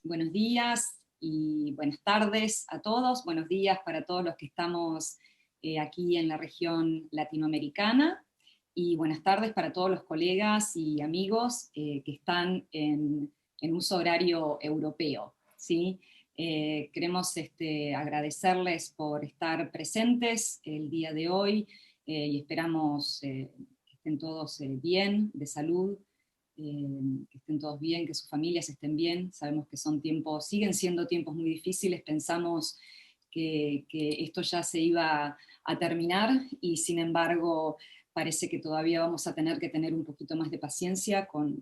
Buenos días y buenas tardes a todos. Buenos días para todos los que estamos aquí en la región latinoamericana, y buenas tardes para todos los colegas y amigos que están en uso horario europeo, ¿sí? Queremos agradecerles por estar presentes el día de hoy, y esperamos que estén todos bien, de salud, que estén todos bien, que sus familias estén bien. Sabemos que son tiempos, siguen siendo tiempos muy difíciles. Pensamos que esto ya se iba a terminar, y sin embargo parece que todavía vamos a tener que tener un poquito más de paciencia con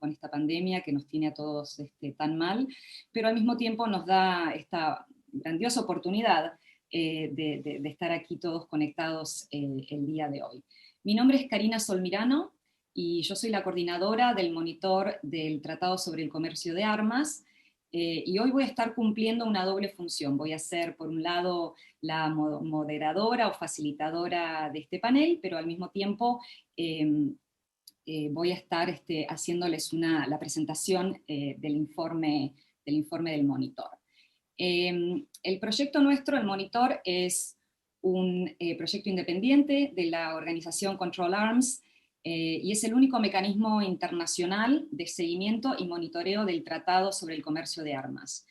esta pandemia que nos tiene a todos tan mal, pero al mismo tiempo nos da esta grandiosa oportunidad de estar aquí todos conectados el día de hoy. Mi nombre es Karina Solmirano, y yo soy la coordinadora del monitor del Tratado sobre el Comercio de Armas, y hoy voy a estar cumpliendo una doble función. Voy a ser, por un lado, la moderadora o facilitadora de este panel, pero al mismo tiempo voy a estar haciéndoles la presentación del informe del monitor. El proyecto nuestro, el monitor, es un proyecto independiente de la organización Control Arms, y es el único mecanismo internacional de seguimiento y monitoreo del Tratado sobre el Comercio de Armas.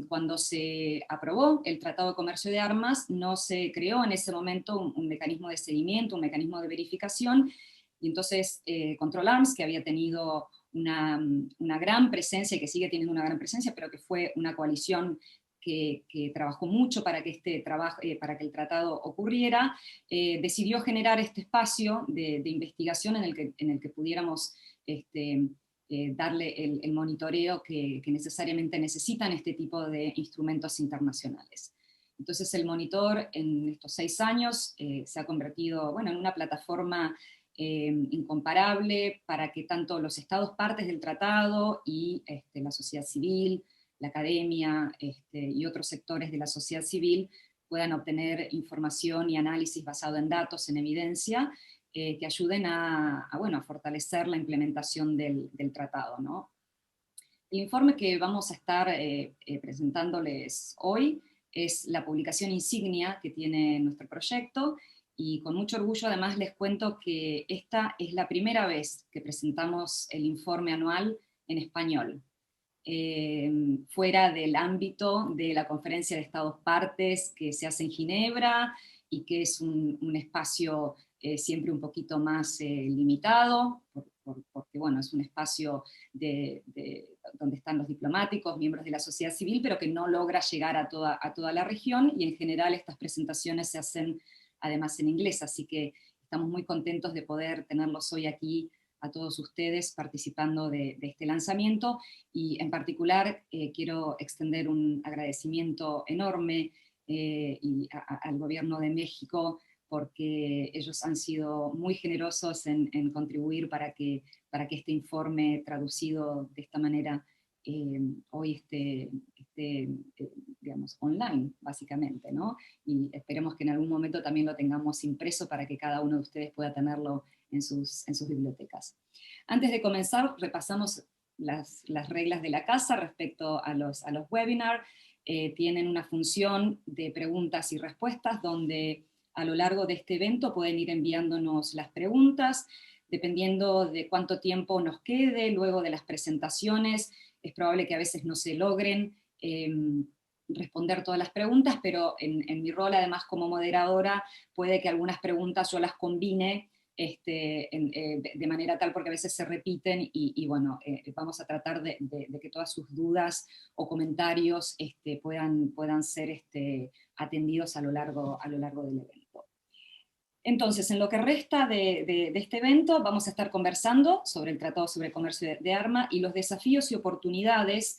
Cuando se aprobó el Tratado de Comercio de Armas, no se creó en ese momento un mecanismo de seguimiento, un mecanismo de verificación, y entonces Control Arms, que había tenido una gran presencia, y que sigue teniendo una gran presencia, pero que fue una coalición que trabajó mucho para que, para que el tratado ocurriera, decidió generar este espacio de investigación en el que pudiéramos darle el monitoreo que necesariamente necesitan este tipo de instrumentos internacionales. Entonces el monitor en estos 6 años se ha convertido, bueno, en una plataforma incomparable para que tanto los estados partes del tratado y la sociedad civil, la academia y otros sectores de la sociedad civil puedan obtener información y análisis basado en datos, en evidencia, que ayuden bueno, a fortalecer la implementación del tratado, ¿no? El informe que vamos a estar presentándoles hoy es la publicación insignia que tiene nuestro proyecto, y con mucho orgullo además les cuento que esta es la primera vez que presentamos el informe anual en español, fuera del ámbito de la Conferencia de Estados Partes que se hace en Ginebra, y que es un espacio siempre un poquito más limitado, porque bueno, es un espacio donde están los diplomáticos, miembros de la sociedad civil, pero que no logra llegar a toda la región, y en general estas presentaciones se hacen además en inglés, así que estamos muy contentos de poder tenerlos hoy aquí a todos ustedes participando de este lanzamiento, y en particular quiero extender un agradecimiento enorme al gobierno de México, porque ellos han sido muy generosos en contribuir para que este informe traducido de esta manera hoy esté digamos, online, básicamente, ¿no? Y esperemos que en algún momento también lo tengamos impreso para que cada uno de ustedes pueda tenerlo en sus bibliotecas. Antes de comenzar, repasamos las reglas de la casa respecto a los webinars. Tienen una función de preguntas y respuestas, donde a lo largo de este evento pueden ir enviándonos las preguntas. Dependiendo de cuánto tiempo nos quede luego de las presentaciones, es probable que a veces no se logren responder todas las preguntas, pero en mi rol además como moderadora, puede que algunas preguntas yo las combine de manera tal, porque a veces se repiten, y bueno, vamos a tratar de que todas sus dudas o comentarios puedan ser atendidos a lo largo del evento. Entonces, en lo que resta de este evento, vamos a estar conversando sobre el Tratado sobre el Comercio de Armas y los desafíos y oportunidades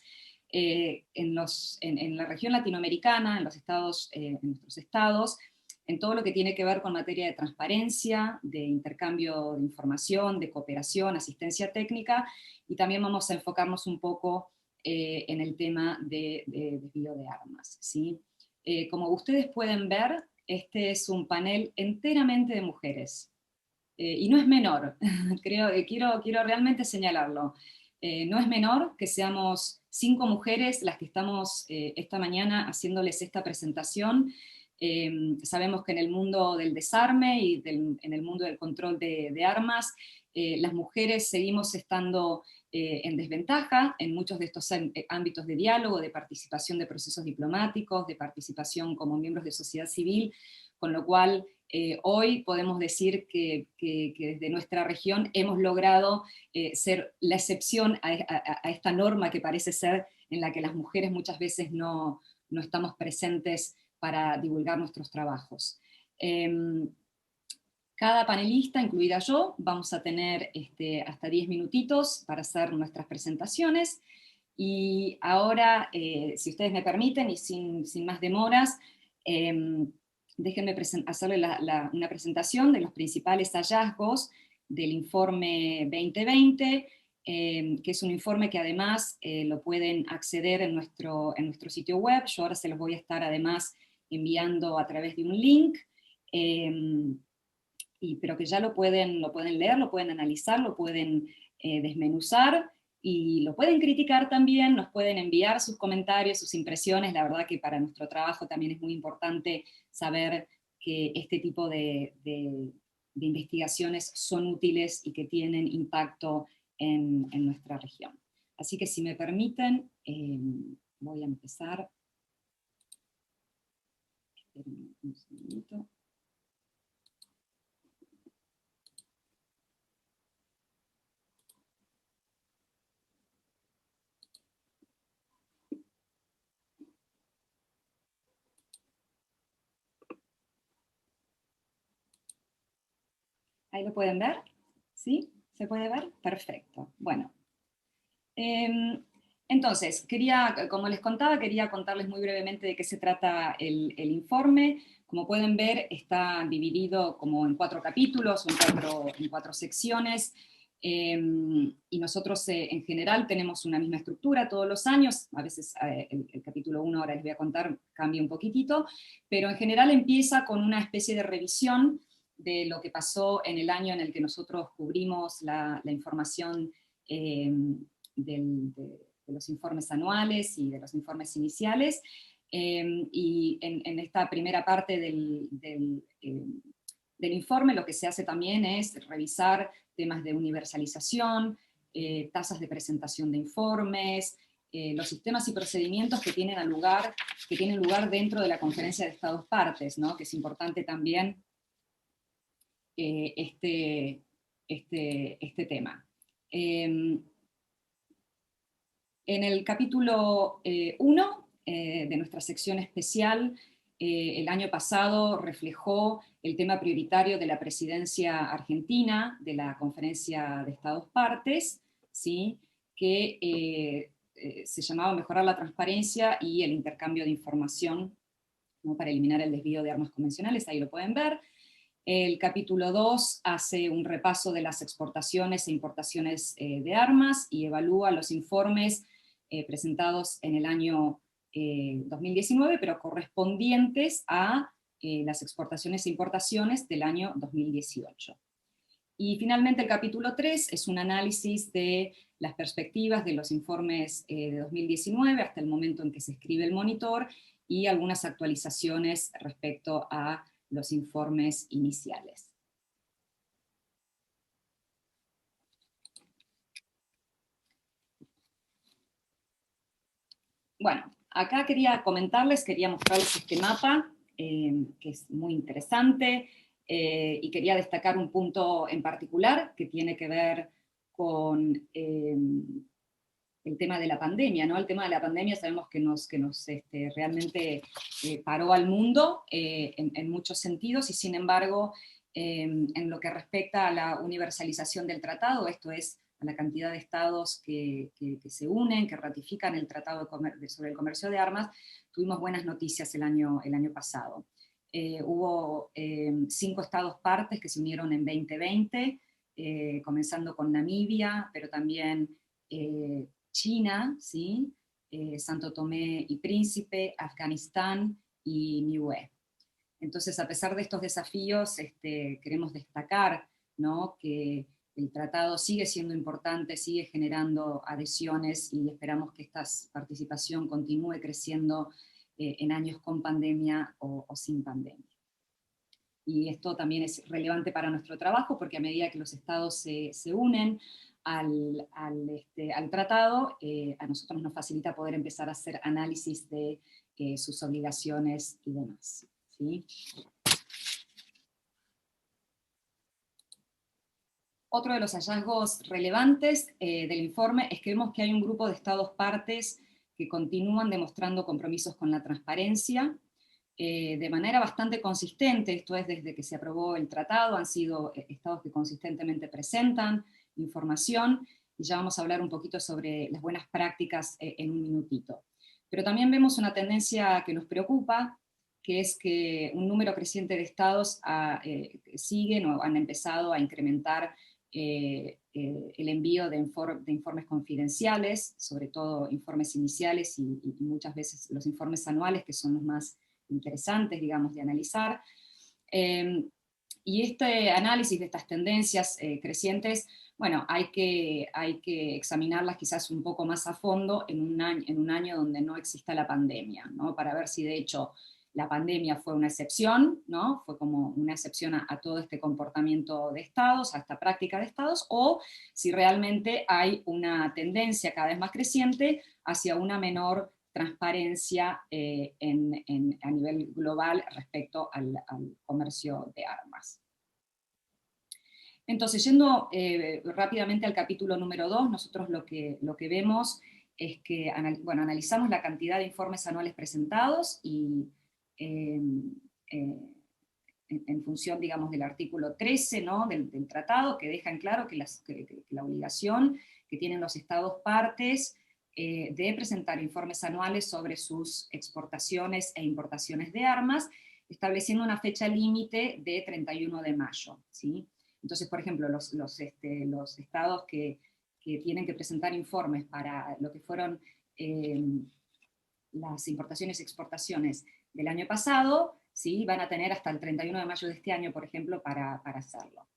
en la región latinoamericana, en nuestros estados, en todo lo que tiene que ver con materia de transparencia, de intercambio de información, de cooperación, asistencia técnica, y también vamos a enfocarnos un poco en el tema de desvío de armas, ¿sí? Como ustedes pueden ver, este es un panel enteramente de mujeres, y no es menor, quiero realmente señalarlo. No es menor que seamos 5 mujeres las que estamos esta mañana haciéndoles esta presentación. Sabemos que en el mundo del desarme y en el mundo del control de armas, las mujeres seguimos estando en desventaja en muchos de estos ámbitos de diálogo, de participación de procesos diplomáticos, de participación como miembros de sociedad civil, con lo cual hoy podemos decir que desde nuestra región hemos logrado ser la excepción a esta norma que parece ser en la que las mujeres muchas veces no estamos presentes para divulgar nuestros trabajos. Cada panelista, incluida yo, vamos a tener hasta 10 minutitos para hacer nuestras presentaciones, y ahora, si ustedes me permiten, y sin más demoras, déjenme hacerle una presentación de los principales hallazgos del informe 2020, que es un informe que además lo pueden acceder en nuestro sitio web. Yo ahora se los voy a estar además enviando a través de un link, pero que ya lo pueden leer, lo pueden analizar, lo pueden desmenuzar, y lo pueden criticar también, nos pueden enviar sus comentarios, sus impresiones. La verdad que para nuestro trabajo también es muy importante saber que este tipo de investigaciones son útiles y que tienen impacto en nuestra región. Así que si me permiten, voy a empezar. Esperen un segundito. ¿Ahí lo pueden ver? ¿Sí? ¿Se puede ver? Perfecto. Bueno. Entonces, como les contaba, quería contarles muy brevemente de qué se trata el informe. Como pueden ver, está dividido como en 4 capítulos, en cuatro secciones, y nosotros en general tenemos una misma estructura todos los años. A veces el capítulo 1, ahora les voy a contar, cambia un poquitito, pero en general empieza con una especie de revisión de lo que pasó en el año en el que nosotros cubrimos la información de los informes anuales y de los informes iniciales, y en esta primera parte del informe lo que se hace también es revisar temas de universalización, tasas de presentación de informes, los sistemas y procedimientos que tienen lugar dentro de la Conferencia de Estados Partes, ¿no? Que es importante también este tema. En el capítulo 1 de nuestra sección especial, el año pasado reflejó el tema prioritario de la presidencia argentina de la Conferencia de Estados Partes, ¿sí? Que se llamaba Mejorar la transparencia y el intercambio de información, ¿no? Para eliminar el desvío de armas convencionales. Ahí lo pueden ver. El capítulo 2 hace un repaso de las exportaciones e importaciones de armas y evalúa los informes presentados en el año 2019, pero correspondientes a las exportaciones e importaciones del año 2018. Y finalmente el capítulo 3 es un análisis de las perspectivas de los informes de 2019 hasta el momento en que se escribe el monitor, y algunas actualizaciones respecto a los informes iniciales. Bueno, acá quería mostrarles este mapa, que es muy interesante, y quería destacar un punto en particular que tiene que ver con el tema de la pandemia, ¿no? El tema de la pandemia sabemos que nos realmente paró al mundo en muchos sentidos, y sin embargo, en lo que respecta a la universalización del tratado, esto es, a la cantidad de estados que se unen, que ratifican el Tratado sobre el Comercio de Armas, tuvimos buenas noticias el año pasado. Hubo 5 estados partes que se unieron en 2020, comenzando con Namibia, pero también China, ¿sí? Santo Tomé y Príncipe, Afganistán y Niue. Entonces, a pesar de estos desafíos, queremos destacar, ¿no? que el tratado sigue siendo importante, sigue generando adhesiones y esperamos que esta participación continúe creciendo en años con pandemia o sin pandemia. Y esto también es relevante para nuestro trabajo porque a medida que los estados se unen al tratado, a nosotros nos facilita poder empezar a hacer análisis de sus obligaciones y demás, ¿sí? Otro de los hallazgos relevantes del informe es que vemos que hay un grupo de estados partes que continúan demostrando compromisos con la transparencia de manera bastante consistente. Esto es, desde que se aprobó el tratado, han sido estados que consistentemente presentan información, y ya vamos a hablar un poquito sobre las buenas prácticas en un minutito. Pero también vemos una tendencia que nos preocupa, que es que un número creciente de estados siguen o han empezado a incrementar el envío de informes confidenciales, sobre todo informes iniciales y muchas veces los informes anuales, que son los más interesantes, digamos, de analizar. Y este análisis de estas tendencias crecientes, bueno, hay que examinarlas quizás un poco más a fondo en un año donde no exista la pandemia, ¿no? Para ver si de hecho la pandemia fue una excepción, ¿no? Fue como una excepción a todo este comportamiento de estados, a esta práctica de estados, o si realmente hay una tendencia cada vez más creciente hacia una menor transparencia a nivel global respecto al comercio de armas. Entonces, yendo rápidamente al capítulo número 2, nosotros lo que vemos es que analizamos la cantidad de informes anuales presentados y en función, digamos, del artículo 13, ¿no? del tratado, que deja en claro que la obligación que tienen los estados partes de presentar informes anuales sobre sus exportaciones e importaciones de armas, estableciendo una fecha límite de 31 de mayo, ¿sí? Entonces, por ejemplo, los estados que tienen que presentar informes para lo que fueron las importaciones y exportaciones del año pasado, ¿sí? Van a tener hasta el 31 de mayo de este año, por ejemplo, para hacerlo.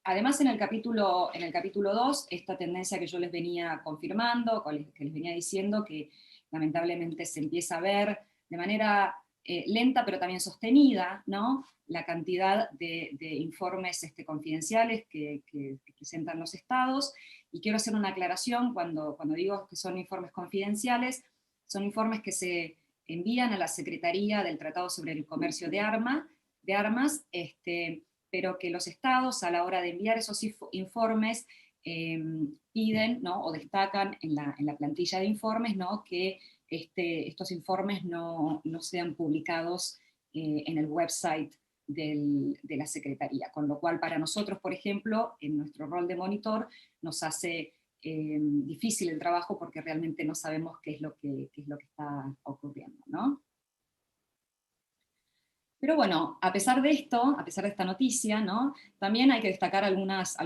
Además, en el capítulo 2, esta tendencia que yo les venía confirmando, que les venía diciendo, que lamentablemente se empieza a ver de manera lenta pero también sostenida, ¿no? La cantidad de informes confidenciales que presentan los estados. Y quiero hacer una aclaración: cuando digo que son informes confidenciales, son informes que se envían a la Secretaría del Tratado sobre el Comercio de Armas, pero que los estados, a la hora de enviar esos informes, piden, ¿no? O destacan en la plantilla de informes, ¿no? Que estos informes no sean publicados en el website de la Secretaría, con lo cual para nosotros, por ejemplo, en nuestro rol de monitor, nos hace difícil el trabajo porque realmente no sabemos qué es lo que está ocurriendo, ¿no? Pero bueno, a pesar de esto, a pesar de esta noticia, ¿no? También hay que destacar algunas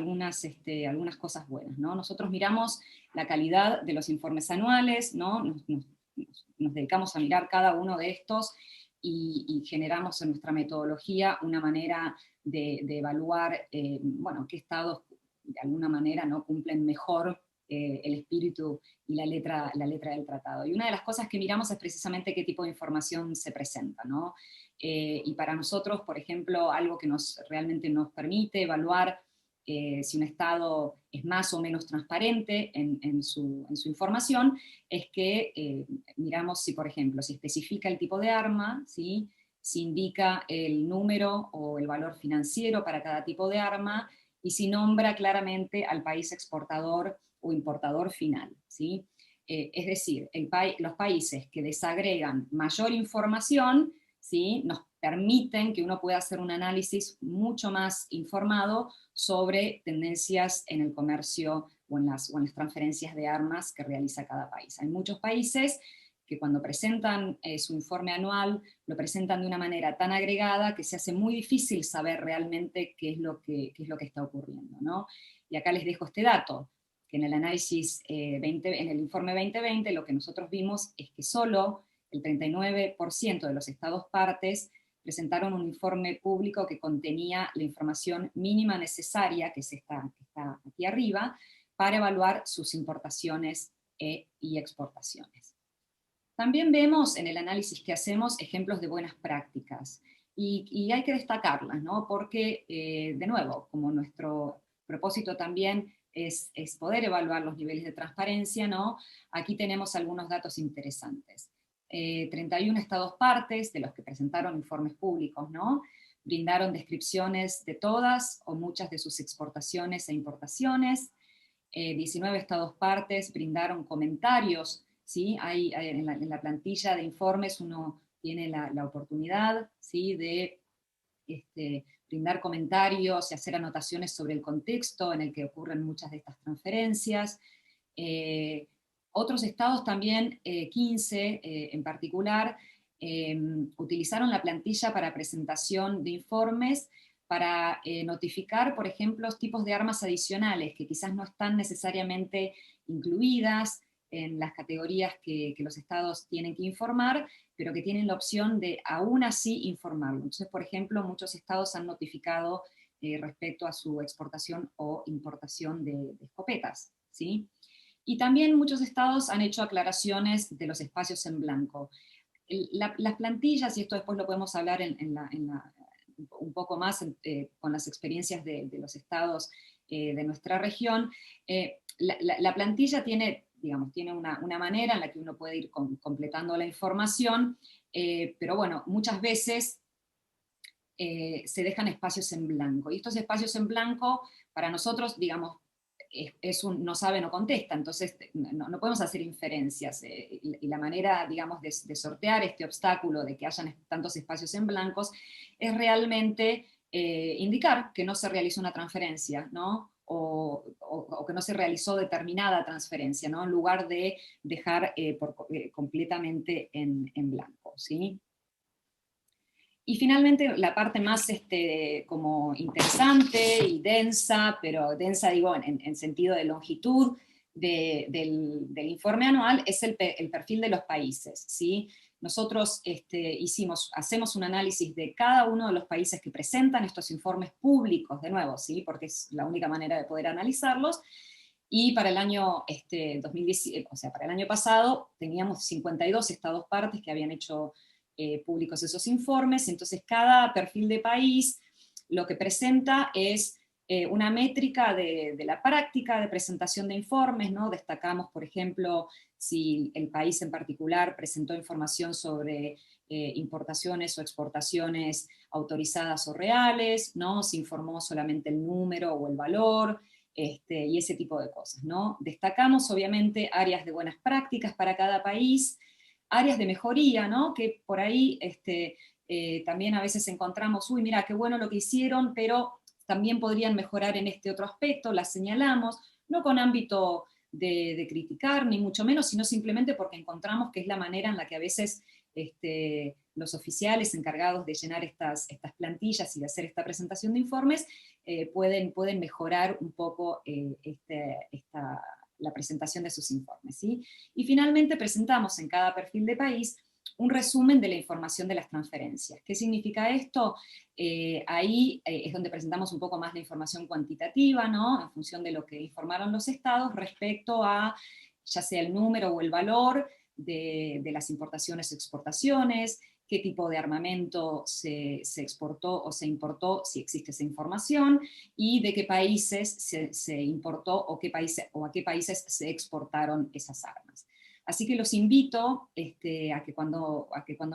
cosas buenas, ¿no? Nosotros miramos la calidad de los informes anuales, ¿no? Nos dedicamos a mirar cada uno de estos y generamos en nuestra metodología una manera de evaluar, bueno, qué estados de alguna manera no cumplen mejor el espíritu y la letra del tratado. Y una de las cosas que miramos es precisamente qué tipo de información se presenta, ¿no? Y para nosotros, por ejemplo, algo que realmente nos permite evaluar si un Estado es más o menos transparente en su información, es que miramos si, por ejemplo, si especifica el tipo de arma, ¿sí? Si indica el número o el valor financiero para cada tipo de arma, y si nombra claramente al país exportador o importador final, ¿sí? Es decir, los países que desagregan mayor información, ¿sí? Nos permiten que uno pueda hacer un análisis mucho más informado sobre tendencias en el comercio o en las transferencias de armas que realiza cada país. Hay muchos países que cuando presentan su informe anual, lo presentan de una manera tan agregada que se hace muy difícil saber realmente qué es lo que está ocurriendo, ¿no? Y acá les dejo este dato, que en el análisis en el informe 2020 lo que nosotros vimos es que solo el 39% de los estados partes presentaron un informe público que contenía la información mínima necesaria, que está aquí arriba, para evaluar sus importaciones y exportaciones. También vemos en el análisis que hacemos ejemplos de buenas prácticas, y hay que destacarlas, ¿no? Porque, de nuevo, como nuestro propósito también es poder evaluar los niveles de transparencia, ¿no? Aquí tenemos algunos datos interesantes. 31 estados partes, de los que presentaron informes públicos, ¿no? Brindaron descripciones de todas o muchas de sus exportaciones e importaciones. 19 estados partes brindaron comentarios, ¿sí? En la plantilla de informes uno tiene la oportunidad, ¿sí? De brindar comentarios y hacer anotaciones sobre el contexto en el que ocurren muchas de estas transferencias. Otros estados también, 15 en particular, utilizaron la plantilla para presentación de informes para notificar, por ejemplo, tipos de armas adicionales que quizás no están necesariamente incluidas en las categorías que los estados tienen que informar, pero que tienen la opción de aún así informarlo. Entonces, por ejemplo, muchos estados han notificado respecto a su exportación o importación de escopetas, ¿sí? Y también muchos estados han hecho aclaraciones de los espacios en blanco. Las plantillas, y esto después lo podemos hablar un poco más con las experiencias de los estados de nuestra región, la plantilla tiene, digamos, tiene una manera en la que uno puede ir completando la información, pero bueno, muchas veces se dejan espacios en blanco, y estos espacios en blanco, para nosotros, digamos, es un no sabe, no contesta, entonces no podemos hacer inferencias, y la manera, digamos, de sortear este obstáculo de que hayan tantos espacios en blancos es realmente indicar que no se realizó una transferencia, ¿no? O que no se realizó determinada transferencia, ¿no? En lugar de dejar completamente en blanco, ¿sí? Y finalmente la parte más como interesante y densa, pero densa digo en sentido de longitud del informe anual, es el perfil de los países, ¿sí? Nosotros hacemos un análisis de cada uno de los países que presentan estos informes públicos, de nuevo, ¿sí? Porque es la única manera de poder analizarlos, y para el año 2010, o sea, para el año pasado teníamos 52 estados partes que habían hecho públicos esos informes. Entonces cada perfil de país lo que presenta es una métrica de la práctica de presentación de informes, ¿no? Destacamos, por ejemplo, si el país en particular presentó información sobre importaciones o exportaciones autorizadas o reales, ¿no? Si informó solamente el número o el valor, y ese tipo de cosas, ¿no? Destacamos, obviamente, áreas de buenas prácticas para cada país, áreas de mejoría, ¿no? Que por ahí también a veces encontramos, uy, mira, qué bueno lo que hicieron, pero también podrían mejorar en este otro aspecto, las señalamos, no con ámbito de criticar, ni mucho menos, sino simplemente porque encontramos que es la manera en la que a veces los oficiales encargados de llenar estas plantillas y de hacer esta presentación de informes pueden mejorar un poco la presentación de sus informes, ¿sí? Y finalmente presentamos en cada perfil de país un resumen de la información de las transferencias. ¿Qué significa esto? Ahí es donde presentamos un poco más la información cuantitativa, ¿no? En función de lo que informaron los estados respecto a ya sea el número o el valor de las importaciones o exportaciones, qué tipo de armamento se exportó o se importó, si existe esa información, y de qué países se importó o a qué países se exportaron esas armas. Así que los invito a que cuando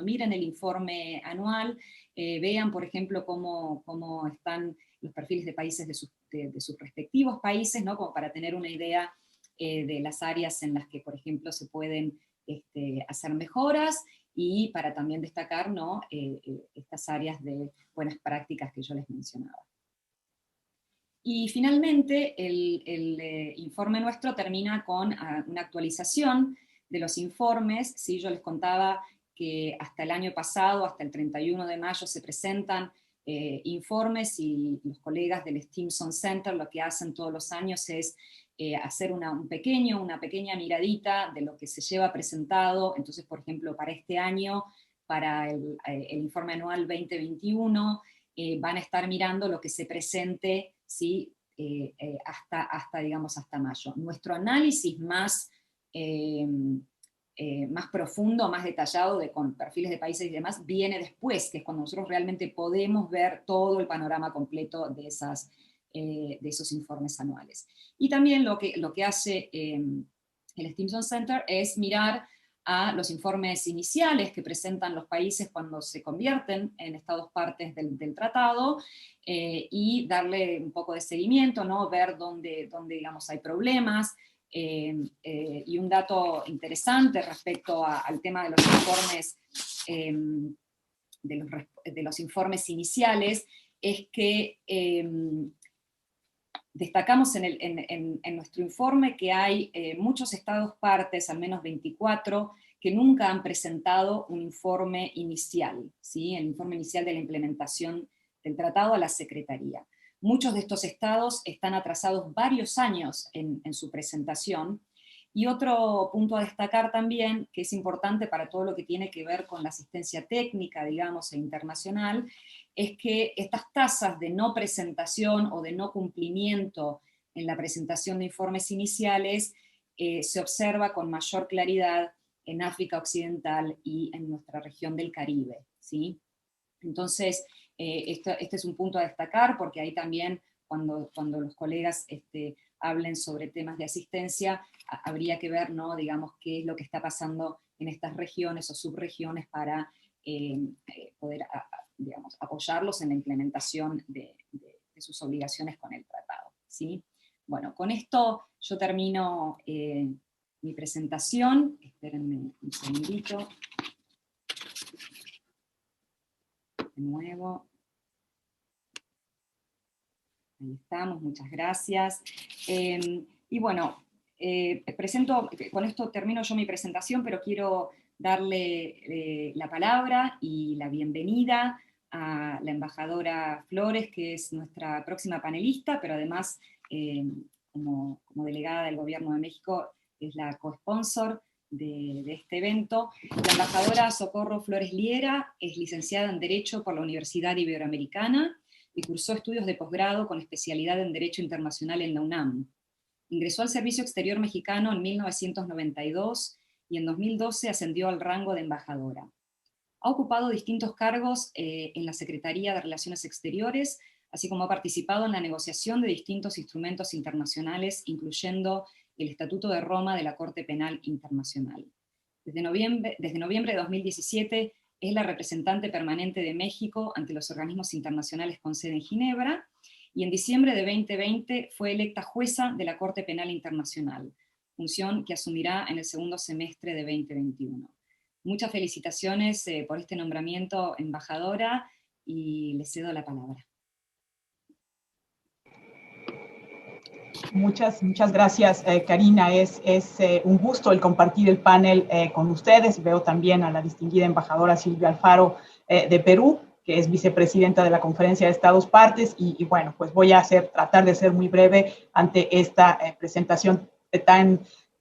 miren el informe anual vean, por ejemplo, cómo están los perfiles de países de sus respectivos países, ¿no? Como para tener una idea de las áreas en las que, por ejemplo, se pueden hacer mejoras, y para también destacar, ¿no? Estas áreas de buenas prácticas que yo les mencionaba. Y finalmente, el informe nuestro termina con una actualización de los informes, ¿sí? Yo les contaba que hasta el año pasado, hasta el 31 de mayo, se presentan informes, y los colegas del Stimson Center lo que hacen todos los años es hacer una pequeña miradita de lo que se lleva presentado. Entonces, por ejemplo, para este año para el informe anual 2021, van a estar mirando lo que se presente, ¿sí? Hasta mayo. Nuestro análisis más profundo, más detallado, con perfiles de países y demás, viene después, que es cuando nosotros realmente podemos ver todo el panorama completo de esos informes anuales. Y también lo que hace el Stimson Center es mirar a los informes iniciales que presentan los países cuando se convierten en estados partes del tratado, y darle un poco de seguimiento, ¿no? Ver dónde digamos, hay problemas. Y un dato interesante respecto al tema de los informes, de los informes iniciales, es que destacamos en nuestro informe que hay muchos estados partes, al menos 24, que nunca han presentado un informe inicial, ¿sí? El informe inicial de la implementación del tratado a la Secretaría. Muchos de estos estados están atrasados varios años en su presentación. Y otro punto a destacar también, que es importante para todo lo que tiene que ver con la asistencia técnica, digamos, e internacional, es que estas tasas de no presentación o de no cumplimiento en la presentación de informes iniciales se observa con mayor claridad en África Occidental y en nuestra región del Caribe, ¿sí? Entonces, este es un punto a destacar, porque ahí también, cuando los colegas hablen sobre temas de asistencia, habría que ver, ¿no? Digamos, qué es lo que está pasando en estas regiones o subregiones para poder digamos, apoyarlos en la implementación de sus obligaciones con el tratado, ¿sí? Bueno, con esto yo termino mi presentación. Espérenme un segundito. De nuevo. Ahí estamos, muchas gracias. Y bueno, con esto termino yo mi presentación, pero quiero darle la palabra y la bienvenida a la embajadora Flores, que es nuestra próxima panelista, pero además, como delegada del Gobierno de México, es la co-sponsor de este evento. La embajadora Socorro Flores Liera es licenciada en Derecho por la Universidad Iberoamericana y cursó estudios de posgrado con especialidad en Derecho Internacional en la UNAM. Ingresó al Servicio Exterior Mexicano en 1992 y en 2012 ascendió al rango de embajadora. Ha ocupado distintos cargos en la Secretaría de Relaciones Exteriores, así como ha participado en la negociación de distintos instrumentos internacionales, incluyendo el Estatuto de Roma de la Corte Penal Internacional. Desde noviembre de 2017 es la representante permanente de México ante los organismos internacionales con sede en Ginebra, y en diciembre de 2020 fue electa jueza de la Corte Penal Internacional, función que asumirá en el segundo semestre de 2021. Muchas felicitaciones por este nombramiento, embajadora, y le cedo la palabra. Muchas gracias, Karina. Es un gusto el compartir el panel con ustedes. Veo también a la distinguida embajadora Silvia Alfaro de Perú, que es vicepresidenta de la Conferencia de Estados Partes, y bueno, pues voy a tratar de ser muy breve ante esta presentación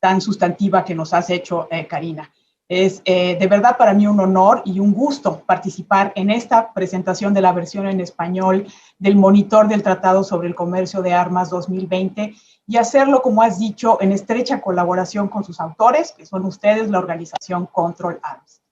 tan sustantiva que nos has hecho, Karina. Es de verdad para mí un honor y un gusto participar en esta presentación de la versión en español del Monitor del Tratado sobre el Comercio de Armas 2020, y hacerlo, como has dicho, en estrecha colaboración con sus autores, que son ustedes, la organización Control Arms.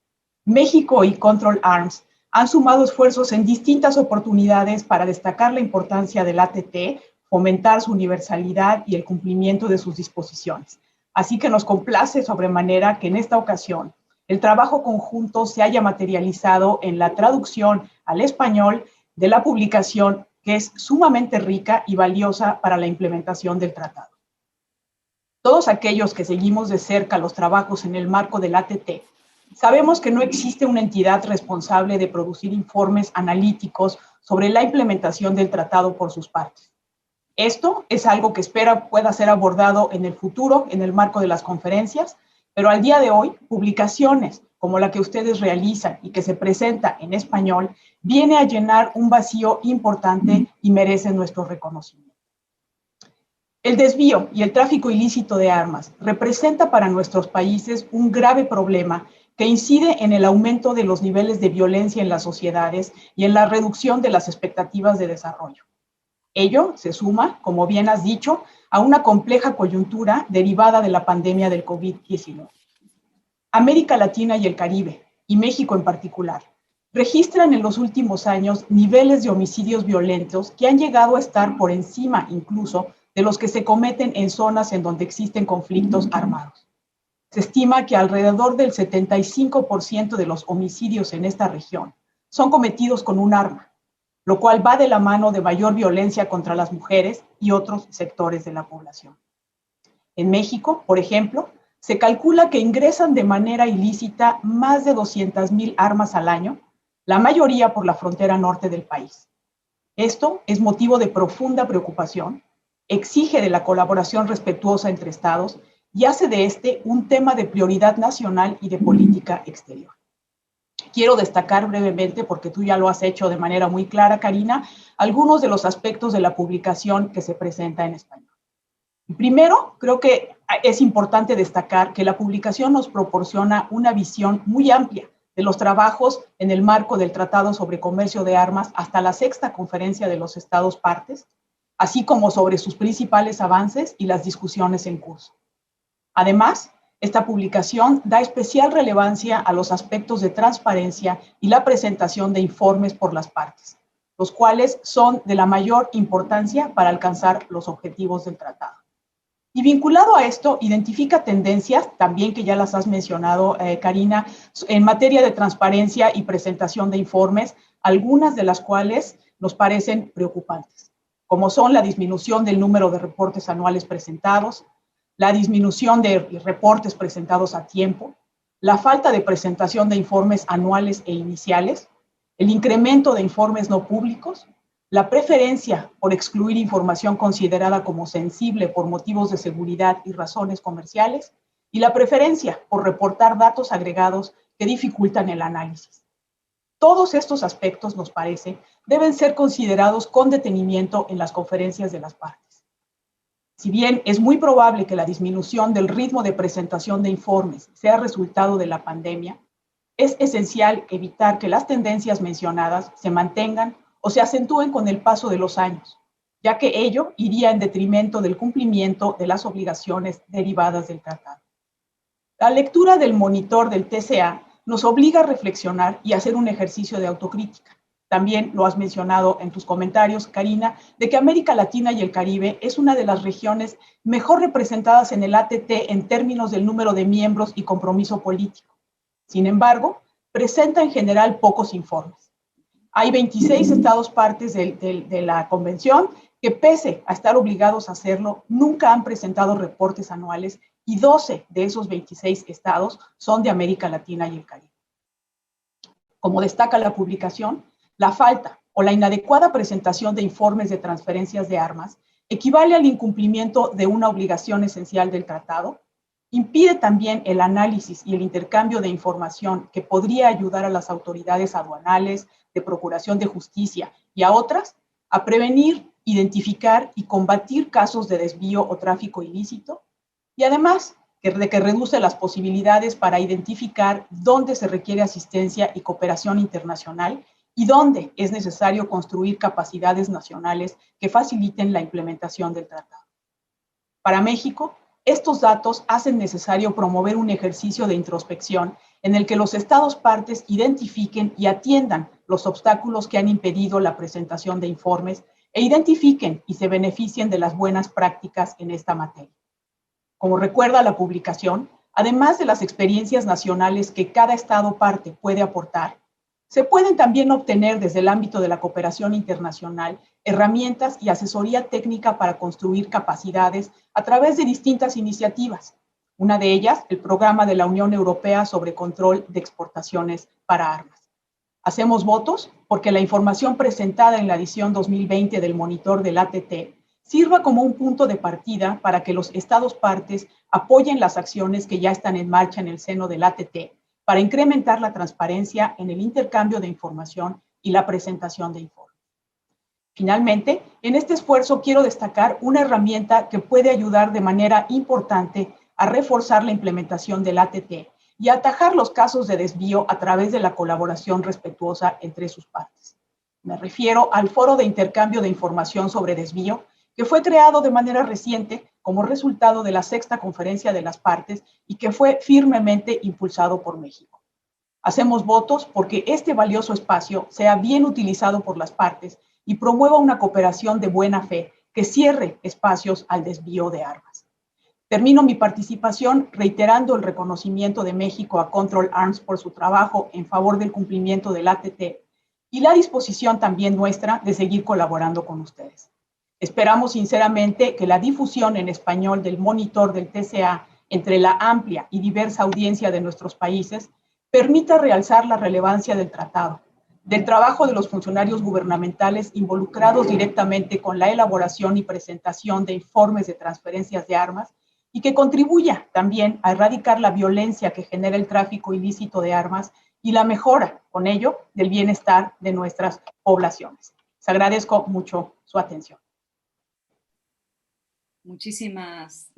México y Control Arms han sumado esfuerzos en distintas oportunidades para destacar la importancia del ATT, fomentar su universalidad y el cumplimiento de sus disposiciones. Así que nos complace sobremanera que en esta ocasión el trabajo conjunto se haya materializado en la traducción al español de la publicación, que es sumamente rica y valiosa para la implementación del tratado. Todos aquellos que seguimos de cerca los trabajos en el marco del ATT, sabemos que no existe una entidad responsable de producir informes analíticos sobre la implementación del tratado por sus partes. Esto es algo que espero pueda ser abordado en el futuro, en el marco de las conferencias, pero al día de hoy, publicaciones como la que ustedes realizan y que se presenta en español, viene a llenar un vacío importante y merece nuestro reconocimiento. El desvío y el tráfico ilícito de armas representa para nuestros países un grave problema que incide en el aumento de los niveles de violencia en las sociedades y en la reducción de las expectativas de desarrollo. Ello se suma, como bien has dicho, a una compleja coyuntura derivada de la pandemia del COVID-19. América Latina y el Caribe, y México en particular, registran en los últimos años niveles de homicidios violentos que han llegado a estar por encima incluso de los que se cometen en zonas en donde existen conflictos armados. Se estima que alrededor del 75% de los homicidios en esta región son cometidos con un arma, lo cual va de la mano de mayor violencia contra las mujeres y otros sectores de la población. En México, por ejemplo, se calcula que ingresan de manera ilícita más de 200,000 armas al año, la mayoría por la frontera norte del país. Esto es motivo de profunda preocupación, exige de la colaboración respetuosa entre estados y hace de este un tema de prioridad nacional y de política exterior. Quiero destacar brevemente, porque tú ya lo has hecho de manera muy clara, Karina, algunos de los aspectos de la publicación que se presenta en español. Primero, creo que es importante destacar que la publicación nos proporciona una visión muy amplia de los trabajos en el marco del Tratado sobre Comercio de Armas hasta la 6ª Conferencia de los Estados Partes, así como sobre sus principales avances y las discusiones en curso. Además, esta publicación da especial relevancia a los aspectos de transparencia y la presentación de informes por las partes, los cuales son de la mayor importancia para alcanzar los objetivos del tratado. Y vinculado a esto, identifica tendencias, también que ya las has mencionado, Karina, en materia de transparencia y presentación de informes, algunas de las cuales nos parecen preocupantes, como son la disminución del número de reportes anuales presentados, la disminución de reportes presentados a tiempo, la falta de presentación de informes anuales e iniciales, el incremento de informes no públicos, la preferencia por excluir información considerada como sensible por motivos de seguridad y razones comerciales, y la preferencia por reportar datos agregados que dificultan el análisis. Todos estos aspectos, nos parece, deben ser considerados con detenimiento en las conferencias de las partes. Si bien es muy probable que la disminución del ritmo de presentación de informes sea resultado de la pandemia, es esencial evitar que las tendencias mencionadas se mantengan o se acentúen con el paso de los años, ya que ello iría en detrimento del cumplimiento de las obligaciones derivadas del tratado. La lectura del monitor del TCA nos obliga a reflexionar y hacer un ejercicio de autocrítica. También lo has mencionado en tus comentarios, Karina, de que América Latina y el Caribe es una de las regiones mejor representadas en el ATT en términos del número de miembros y compromiso político. Sin embargo, presenta en general pocos informes. Hay 26 estados partes de la convención que, pese a estar obligados a hacerlo, nunca han presentado reportes anuales y 12 de esos 26 estados son de América Latina y el Caribe. Como destaca la publicación, la falta o la inadecuada presentación de informes de transferencias de armas equivale al incumplimiento de una obligación esencial del tratado, impide también el análisis y el intercambio de información que podría ayudar a las autoridades aduanales, de procuración de justicia y a otras a prevenir, identificar y combatir casos de desvío o tráfico ilícito, y además de que reduce las posibilidades para identificar dónde se requiere asistencia y cooperación internacional y dónde es necesario construir capacidades nacionales que faciliten la implementación del tratado. Para México, estos datos hacen necesario promover un ejercicio de introspección en el que los estados partes identifiquen y atiendan los obstáculos que han impedido la presentación de informes e identifiquen y se beneficien de las buenas prácticas en esta materia. Como recuerda la publicación, además de las experiencias nacionales que cada estado parte puede aportar, se pueden también obtener desde el ámbito de la cooperación internacional herramientas y asesoría técnica para construir capacidades a través de distintas iniciativas. Una de ellas, el Programa de la Unión Europea sobre Control de Exportaciones para Armas. Hacemos votos porque la información presentada en la edición 2020 del monitor del ATT sirva como un punto de partida para que los estados partes apoyen las acciones que ya están en marcha en el seno del ATT para incrementar la transparencia en el intercambio de información y la presentación de informes. Finalmente, en este esfuerzo quiero destacar una herramienta que puede ayudar de manera importante a reforzar la implementación del ATT y atajar los casos de desvío a través de la colaboración respetuosa entre sus partes. Me refiero al Foro de Intercambio de Información sobre Desvío, que fue creado de manera reciente como resultado de la sexta conferencia de las partes y que fue firmemente impulsado por México. Hacemos votos porque este valioso espacio sea bien utilizado por las partes y promueva una cooperación de buena fe que cierre espacios al desvío de armas. Termino mi participación reiterando el reconocimiento de México a Control Arms por su trabajo en favor del cumplimiento del ATT y la disposición también nuestra de seguir colaborando con ustedes. Esperamos sinceramente que la difusión en español del monitor del TCA entre la amplia y diversa audiencia de nuestros países permita realzar la relevancia del tratado, del trabajo de los funcionarios gubernamentales involucrados directamente con la elaboración y presentación de informes de transferencias de armas y que contribuya también a erradicar la violencia que genera el tráfico ilícito de armas y la mejora, con ello, del bienestar de nuestras poblaciones. Les agradezco mucho su atención. Muchísimas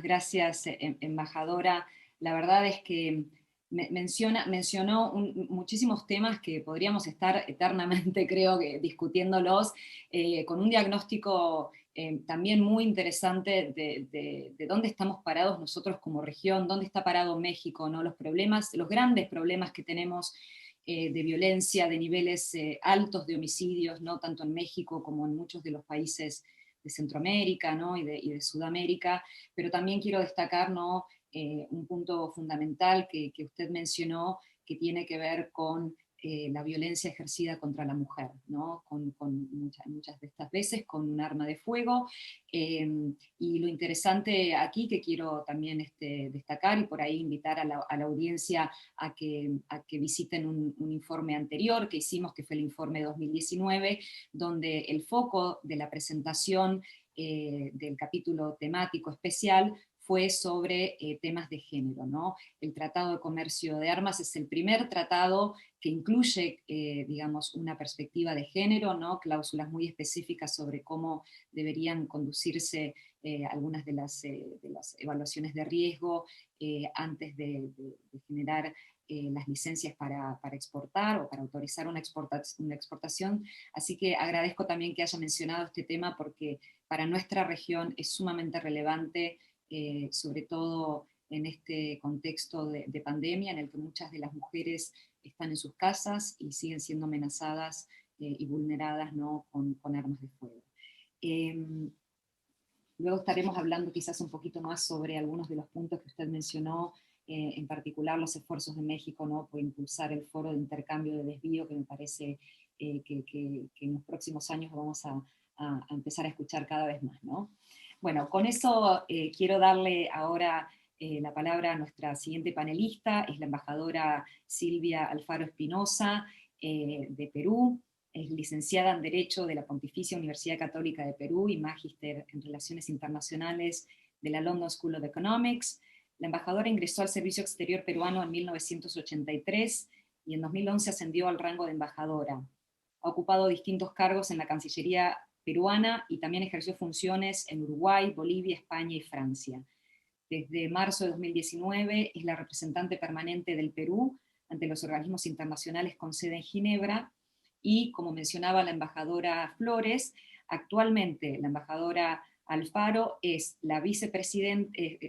gracias, embajadora. La verdad es que mencionó muchísimos temas que podríamos estar eternamente, creo, que discutiéndolos, con un diagnóstico también muy interesante de dónde estamos parados nosotros como región, dónde está parado México, ¿no? Los problemas, los grandes problemas que tenemos de violencia, de niveles altos de homicidios, ¿no? Tanto en México como en muchos de los países de Centroamérica, ¿no? y de Sudamérica, pero también quiero destacar, ¿no? Un punto fundamental que usted mencionó, que tiene que ver con la violencia ejercida contra la mujer, ¿no? Con muchas de estas veces con un arma de fuego, y lo interesante aquí que quiero también destacar, y por ahí invitar a la audiencia a que visiten un informe anterior que hicimos, que fue el informe 2019, donde el foco de la presentación del capítulo temático especial fue sobre temas de género, ¿no? El Tratado de Comercio de Armas es el primer tratado que incluye, digamos, una perspectiva de género, ¿no? Cláusulas muy específicas sobre cómo deberían conducirse algunas de las evaluaciones de riesgo antes de generar las licencias para exportar o para autorizar una exportación. Así que agradezco también que haya mencionado este tema porque para nuestra región es sumamente relevante, sobre todo en este contexto de pandemia en el que muchas de las mujeres están en sus casas y siguen siendo amenazadas y vulneradas, ¿no? con armas de fuego. Luego estaremos hablando quizás un poquito más sobre algunos de los puntos que usted mencionó, en particular los esfuerzos de México, ¿no? por impulsar el foro de intercambio de desvío, que me parece que en los próximos años vamos a empezar a escuchar cada vez más, ¿no? Bueno, con eso quiero darle ahora la palabra a nuestra siguiente panelista, es la embajadora Silvia Alfaro Espinosa, de Perú. Es licenciada en Derecho de la Pontificia Universidad Católica de Perú y magíster en Relaciones Internacionales de la London School of Economics. La embajadora ingresó al Servicio Exterior peruano en 1983 y en 2011 ascendió al rango de embajadora. Ha ocupado distintos cargos en la Cancillería peruana y también ejerció funciones en Uruguay, Bolivia, España y Francia. Desde marzo de 2019 es la representante permanente del Perú ante los organismos internacionales con sede en Ginebra y, como mencionaba la embajadora Flores, actualmente la embajadora Alfaro es la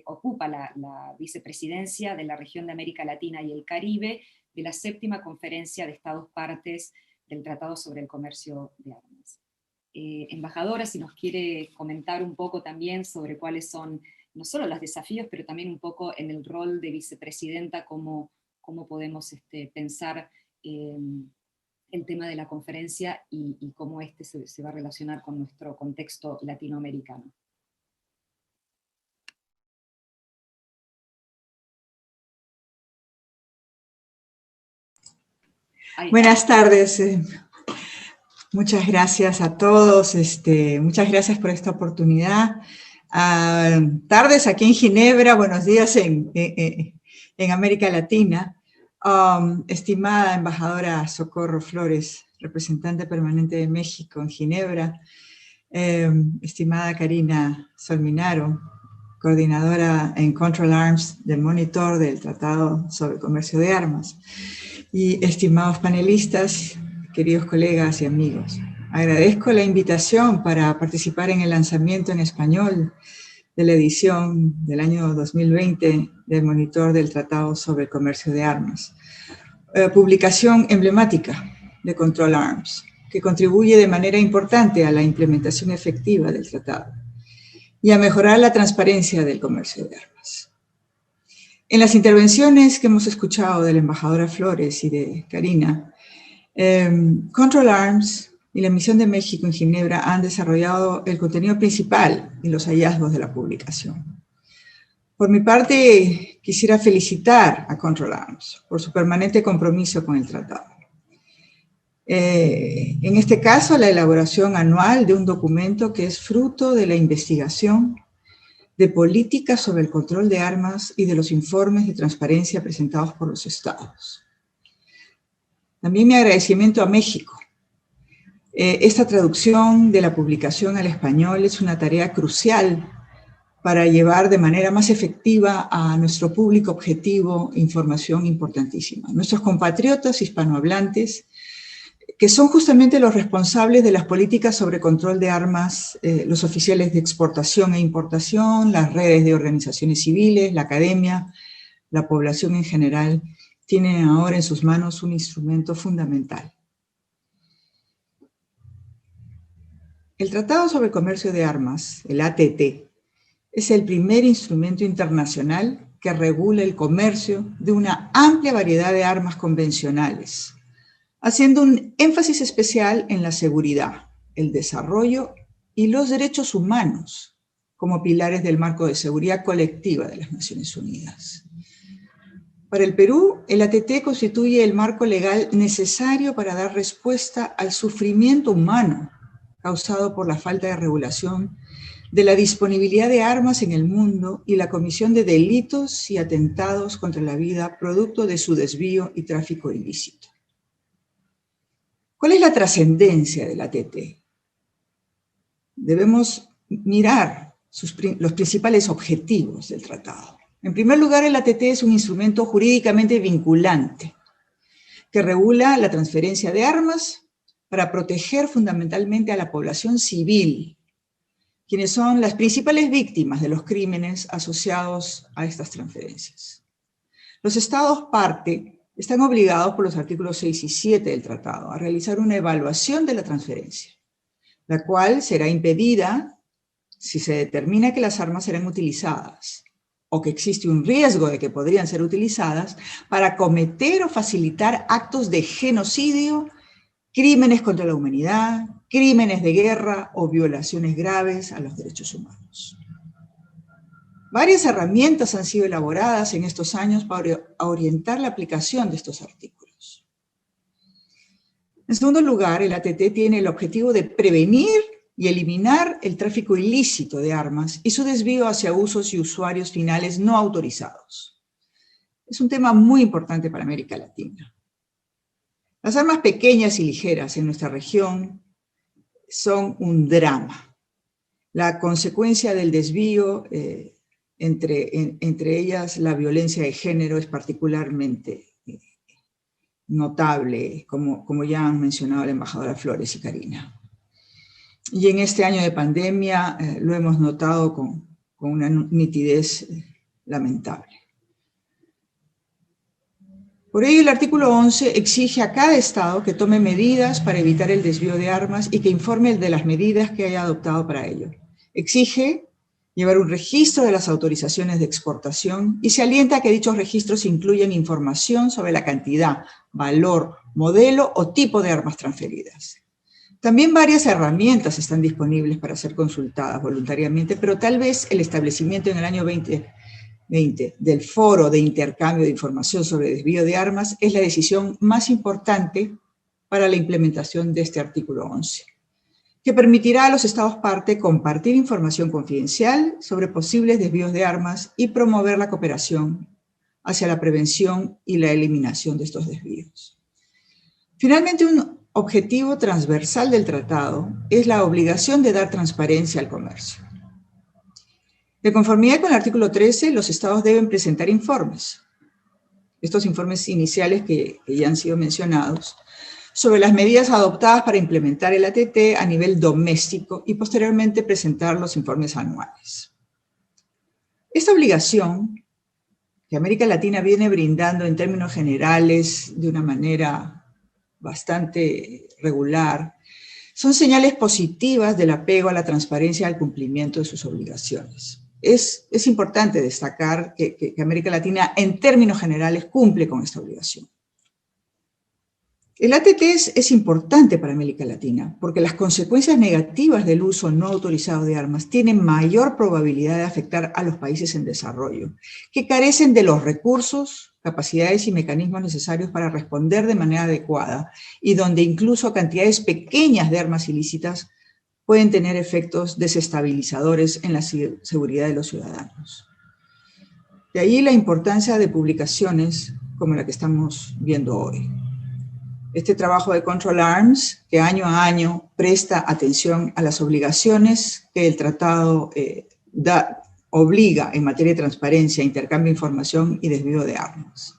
ocupa la vicepresidencia de la región de América Latina y el Caribe de la 7ª Conferencia de Estados Partes del Tratado sobre el Comercio de Armas. Embajadora, si nos quiere comentar un poco también sobre cuáles son no solo los desafíos, pero también un poco en el rol de vicepresidenta, cómo podemos pensar el tema de la conferencia y cómo se va a relacionar con nuestro contexto latinoamericano. Buenas tardes. Muchas gracias a todos. Muchas gracias por esta oportunidad. Tardes aquí en Ginebra, buenos días en América Latina. Estimada embajadora Socorro Flores, representante permanente de México en Ginebra, estimada Karina Solminaro, coordinadora en Control Arms del monitor del Tratado sobre el Comercio de Armas. Y estimados panelistas, queridos colegas y amigos, agradezco la invitación para participar en el lanzamiento en español de la edición del año 2020 del monitor del Tratado sobre el Comercio de Armas. Publicación emblemática de Control Arms, que contribuye de manera importante a la implementación efectiva del tratado y a mejorar la transparencia del comercio de armas. En las intervenciones que hemos escuchado de la embajadora Flores y de Karina, Control Arms y la Misión de México en Ginebra han desarrollado el contenido principal y los hallazgos de la publicación. Por mi parte, quisiera felicitar a Control Arms por su permanente compromiso con el tratado. En este caso, la elaboración anual de un documento que es fruto de la investigación de políticas sobre el control de armas y de los informes de transparencia presentados por los estados. También mi agradecimiento a México. Esta traducción de la publicación al español es una tarea crucial para llevar de manera más efectiva a nuestro público objetivo información importantísima. Nuestros compatriotas hispanohablantes, que son justamente los responsables de las políticas sobre control de armas, los oficiales de exportación e importación, las redes de organizaciones civiles, la academia, la población en general, tienen ahora en sus manos un instrumento fundamental. El Tratado sobre el Comercio de Armas, el ATT, es el primer instrumento internacional que regula el comercio de una amplia variedad de armas convencionales, haciendo un énfasis especial en la seguridad, el desarrollo y los derechos humanos como pilares del marco de seguridad colectiva de las Naciones Unidas. Para el Perú, el ATT constituye el marco legal necesario para dar respuesta al sufrimiento humano causado por la falta de regulación de la disponibilidad de armas en el mundo y la comisión de delitos y atentados contra la vida producto de su desvío y tráfico ilícito. ¿Cuál es la trascendencia del ATT? Debemos mirar los principales objetivos del tratado. En primer lugar, el ATT es un instrumento jurídicamente vinculante que regula la transferencia de armas para proteger fundamentalmente a la población civil, quienes son las principales víctimas de los crímenes asociados a estas transferencias. Los estados parte están obligados por los artículos 6 y 7 del tratado a realizar una evaluación de la transferencia, la cual será impedida si se determina que las armas serán utilizadas o que existe un riesgo de que podrían ser utilizadas para cometer o facilitar actos de genocidio, crímenes contra la humanidad, crímenes de guerra o violaciones graves a los derechos humanos. Varias herramientas han sido elaboradas en estos años para orientar la aplicación de estos artículos. En segundo lugar, el ATT tiene el objetivo de prevenir y eliminar el tráfico ilícito de armas y su desvío hacia usos y usuarios finales no autorizados. Es un tema muy importante para América Latina. Las armas pequeñas y ligeras en nuestra región son un drama. La consecuencia del desvío entre ellas la violencia de género es particularmente notable, como ya han mencionado la embajadora Flores y Karina. Y en este año de pandemia lo hemos notado con una nitidez lamentable. Por ello, el artículo 11 exige a cada estado que tome medidas para evitar el desvío de armas y que informe de las medidas que haya adoptado para ello. Exige llevar un registro de las autorizaciones de exportación y se alienta a que dichos registros incluyan información sobre la cantidad, valor, modelo o tipo de armas transferidas. También varias herramientas están disponibles para ser consultadas voluntariamente, pero tal vez el establecimiento en el año 2020 del Foro de Intercambio de Información sobre Desvío de Armas es la decisión más importante para la implementación de este artículo 11. Que permitirá a los estados parte compartir información confidencial sobre posibles desvíos de armas y promover la cooperación hacia la prevención y la eliminación de estos desvíos. Finalmente, un objetivo transversal del tratado es la obligación de dar transparencia al comercio. De conformidad con el artículo 13, los estados deben presentar informes, estos informes iniciales que ya han sido mencionados, sobre las medidas adoptadas para implementar el ATT a nivel doméstico y posteriormente presentar los informes anuales. Esta obligación que América Latina viene brindando en términos generales de una manera bastante regular, son señales positivas del apego a la transparencia y al cumplimiento de sus obligaciones. Es importante destacar que América Latina, en términos generales, cumple con esta obligación. El ATT es importante para América Latina porque las consecuencias negativas del uso no autorizado de armas tienen mayor probabilidad de afectar a los países en desarrollo, que carecen de los recursos, capacidades y mecanismos necesarios para responder de manera adecuada y donde incluso cantidades pequeñas de armas ilícitas pueden tener efectos desestabilizadores en la seguridad de los ciudadanos. De ahí la importancia de publicaciones como la que estamos viendo hoy. Este trabajo de Control Arms, que año a año presta atención a las obligaciones que el tratado obliga en materia de transparencia, intercambio de información y desvío de armas.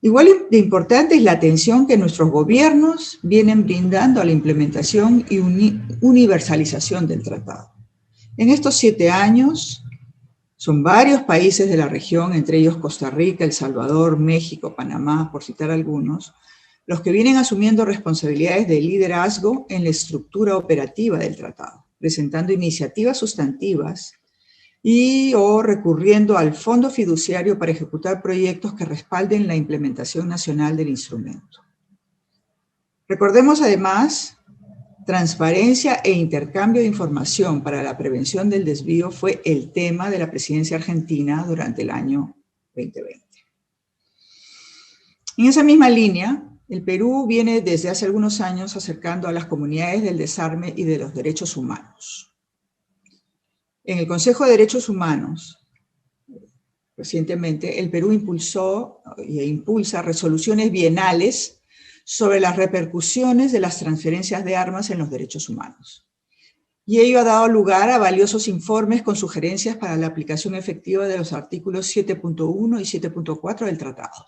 Igual de importante es la atención que nuestros gobiernos vienen brindando a la implementación y universalización del tratado. En estos 7 años, son varios países de la región, entre ellos Costa Rica, El Salvador, México, Panamá, por citar algunos, los que vienen asumiendo responsabilidades de liderazgo en la estructura operativa del tratado, presentando iniciativas sustantivas o recurriendo al fondo fiduciario para ejecutar proyectos que respalden la implementación nacional del instrumento. Recordemos además, transparencia e intercambio de información para la prevención del desvío fue el tema de la presidencia argentina durante el año 2020. En esa misma línea, el Perú viene desde hace algunos años acercando a las comunidades del desarme y de los derechos humanos. En el Consejo de Derechos Humanos, recientemente, el Perú impulsó e impulsa resoluciones bienales sobre las repercusiones de las transferencias de armas en los derechos humanos. Y ello ha dado lugar a valiosos informes con sugerencias para la aplicación efectiva de los artículos 7.1 y 7.4 del tratado,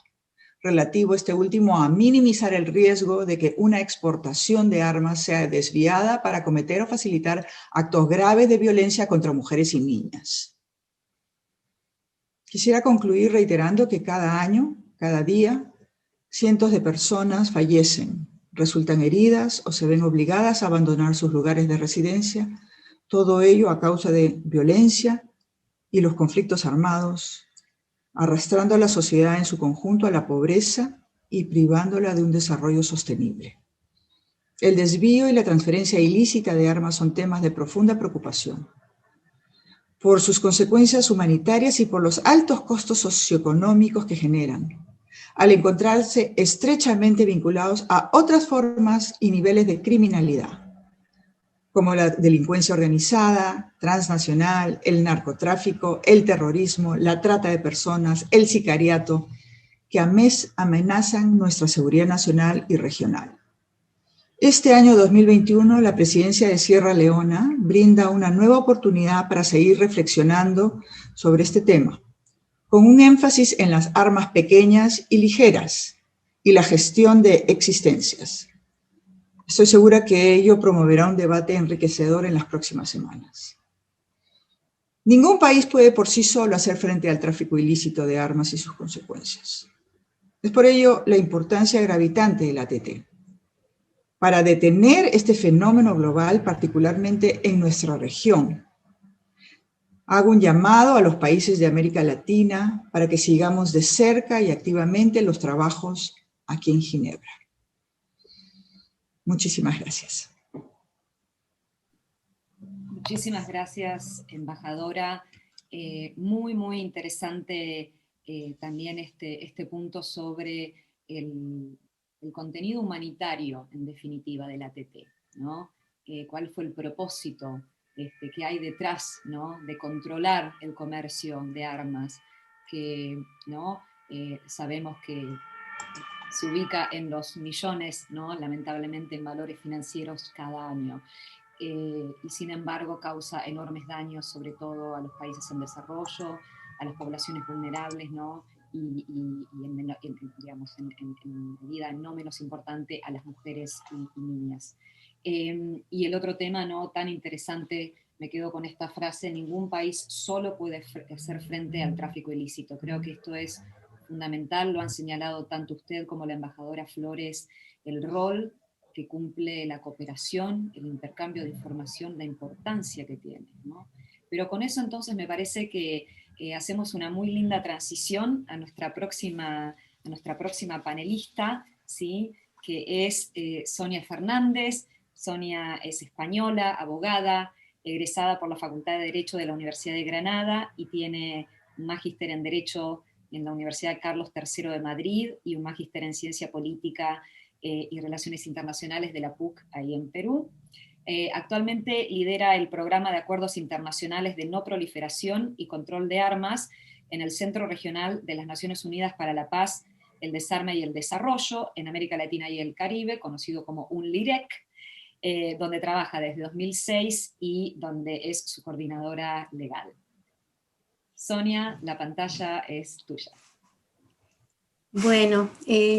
relativo este último a minimizar el riesgo de que una exportación de armas sea desviada para cometer o facilitar actos graves de violencia contra mujeres y niñas. Quisiera concluir reiterando que cada año, cada día, cientos de personas fallecen, resultan heridas o se ven obligadas a abandonar sus lugares de residencia, todo ello a causa de violencia y los conflictos armados, arrastrando a la sociedad en su conjunto a la pobreza y privándola de un desarrollo sostenible. El desvío y la transferencia ilícita de armas son temas de profunda preocupación por sus consecuencias humanitarias y por los altos costos socioeconómicos que generan, al encontrarse estrechamente vinculados a otras formas y niveles de criminalidad, como la delincuencia organizada, transnacional, el narcotráfico, el terrorismo, la trata de personas, el sicariato, que amenazan nuestra seguridad nacional y regional. Este año 2021, la presidencia de Sierra Leona brinda una nueva oportunidad para seguir reflexionando sobre este tema, con un énfasis en las armas pequeñas y ligeras y la gestión de existencias. Estoy segura que ello promoverá un debate enriquecedor en las próximas semanas. Ningún país puede por sí solo hacer frente al tráfico ilícito de armas y sus consecuencias. Es por ello la importancia gravitante del ATT, para detener este fenómeno global, particularmente en nuestra región. Hago un llamado a los países de América Latina para que sigamos de cerca y activamente los trabajos aquí en Ginebra. Muchísimas gracias. Muchísimas gracias, embajadora. Muy interesante también este punto sobre el contenido humanitario, en definitiva, del ATT, ¿no? ¿Cuál fue el propósito que hay detrás, ¿no?, de controlar el comercio de armas, que, ¿no?, sabemos que se ubica en los millones, ¿no?, lamentablemente en valores financieros cada año. y sin embargo causa enormes daños, sobre todo a los países en desarrollo, a las poblaciones vulnerables, ¿no? Y digamos, en medida no menos importante a las mujeres y niñas. Y el otro tema, ¿no?, tan interesante, me quedo con esta frase: ningún país solo puede hacer frente al tráfico ilícito. Creo que esto es fundamental, lo han señalado tanto usted como la embajadora Flores, el rol que cumple la cooperación, el intercambio de información, la importancia que tiene, ¿no? Pero con eso entonces me parece que hacemos una muy linda transición a nuestra próxima panelista, ¿sí?, que es Sonia Fernández. Sonia es española, abogada, egresada por la Facultad de Derecho de la Universidad de Granada y tiene un magíster en Derecho en la Universidad Carlos III de Madrid y un magíster en Ciencia Política y Relaciones Internacionales de la PUC, ahí en Perú. Actualmente lidera el Programa de Acuerdos Internacionales de No Proliferación y Control de Armas en el Centro Regional de las Naciones Unidas para la Paz, el Desarme y el Desarrollo en América Latina y el Caribe, conocido como UNLIREC, donde trabaja desde 2006 y donde es su coordinadora legal. Sonia, la pantalla es tuya. Bueno,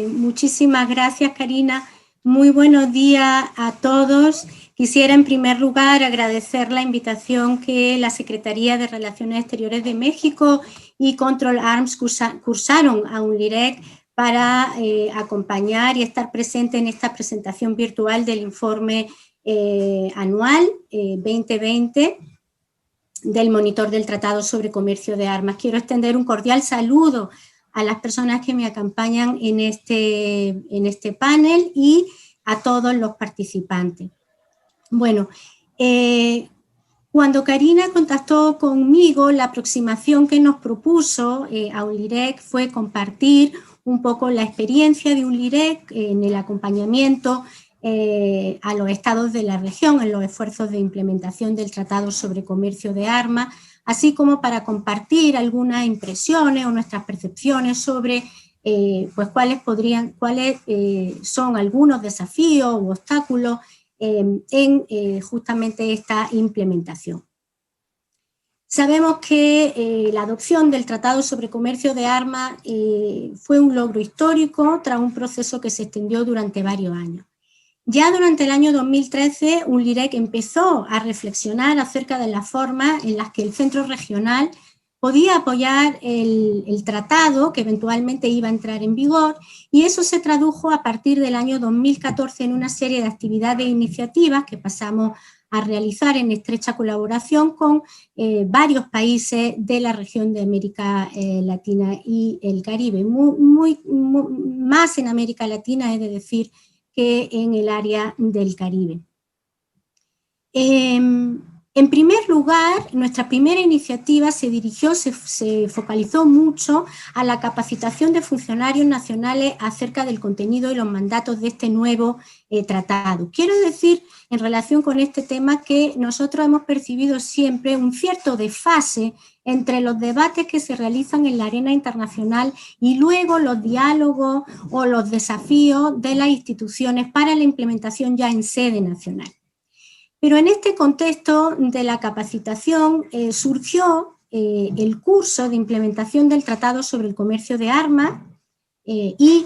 muchísimas gracias, Karina. Muy buenos días a todos. Quisiera en primer lugar agradecer la invitación que la Secretaría de Relaciones Exteriores de México y Control Arms cursaron a UNLIREC para acompañar y estar presente en esta presentación virtual del informe anual 2020 del monitor del Tratado sobre Comercio de Armas. Quiero extender un cordial saludo a las personas que me acompañan en este panel y a todos los participantes. Bueno, cuando Karina contactó conmigo, la aproximación que nos propuso a UNLIREC fue compartir un poco la experiencia de UNLIREC en el acompañamiento a los estados de la región en los esfuerzos de implementación del Tratado sobre Comercio de Armas, así como para compartir algunas impresiones o nuestras percepciones sobre pues cuáles son algunos desafíos u obstáculos en justamente esta implementación. Sabemos que la adopción del Tratado sobre Comercio de Armas fue un logro histórico tras un proceso que se extendió durante varios años. Ya durante el año 2013, UNLIREC empezó a reflexionar acerca de las formas en las que el centro regional podía apoyar el tratado que eventualmente iba a entrar en vigor, y eso se tradujo a partir del año 2014 en una serie de actividades e iniciativas que pasamos a realizar en estrecha colaboración con varios países de la región de América Latina y el Caribe, más en América Latina, es decir, que en el área del Caribe. En primer lugar, nuestra primera iniciativa se focalizó mucho a la capacitación de funcionarios nacionales acerca del contenido y los mandatos de este nuevo tratado. Quiero decir, en relación con este tema, que nosotros hemos percibido siempre un cierto desfase entre los debates que se realizan en la arena internacional y luego los diálogos o los desafíos de las instituciones para la implementación ya en sede nacional. Pero en este contexto de la capacitación surgió el curso de implementación del Tratado sobre el Comercio de Armas y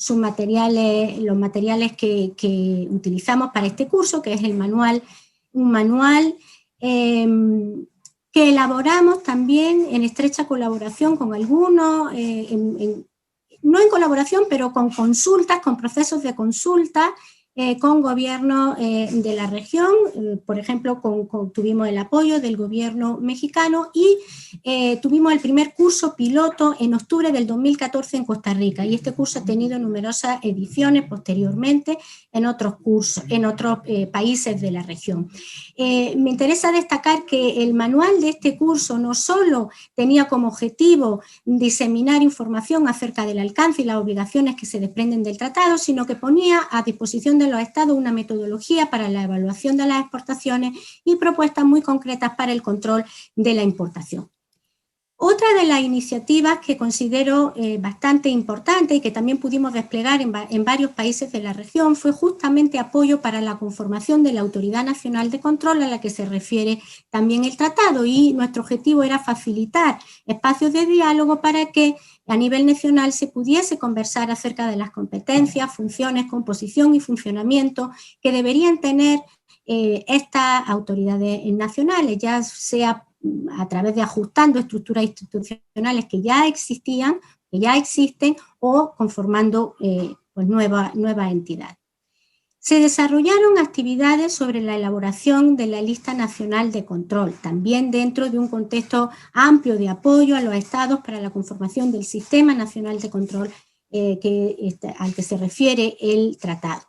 los materiales que utilizamos para este curso, que es un manual que elaboramos también en estrecha colaboración con algunos, no en colaboración, pero con consultas, con procesos de consulta, con gobiernos de la región. Por ejemplo, tuvimos el apoyo del gobierno mexicano y tuvimos el primer curso piloto en octubre del 2014 en Costa Rica, y este curso ha tenido numerosas ediciones posteriormente en otros países de la región. Me interesa destacar que el manual de este curso no solo tenía como objetivo diseminar información acerca del alcance y las obligaciones que se desprenden del tratado, sino que ponía a disposición de los estados una metodología para la evaluación de las exportaciones y propuestas muy concretas para el control de la importación. Otra de las iniciativas que considero bastante importante y que también pudimos desplegar en varios países de la región fue justamente apoyo para la conformación de la Autoridad Nacional de Control a la que se refiere también el tratado, y nuestro objetivo era facilitar espacios de diálogo para que a nivel nacional se pudiese conversar acerca de las competencias, funciones, composición y funcionamiento que deberían tener estas autoridades nacionales, ya sea a través de ajustando estructuras institucionales que ya existían, que ya existen, o conformando pues nueva entidad. Se desarrollaron actividades sobre la elaboración de la Lista Nacional de Control, también dentro de un contexto amplio de apoyo a los estados para la conformación del Sistema Nacional de Control al que se refiere el tratado.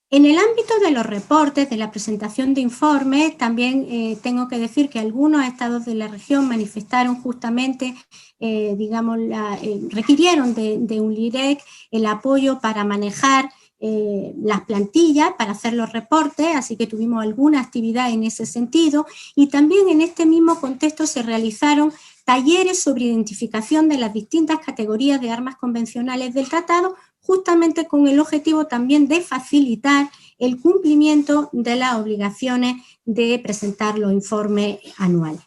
En el ámbito de los reportes, de la presentación de informes, también tengo que decir que algunos estados de la región manifestaron justamente, requirieron de UNLIREC el apoyo para manejar las plantillas, para hacer los reportes, así que tuvimos alguna actividad en ese sentido, y también en este mismo contexto se realizaron talleres sobre identificación de las distintas categorías de armas convencionales del tratado, justamente con el objetivo también de facilitar el cumplimiento de las obligaciones de presentar los informes anuales.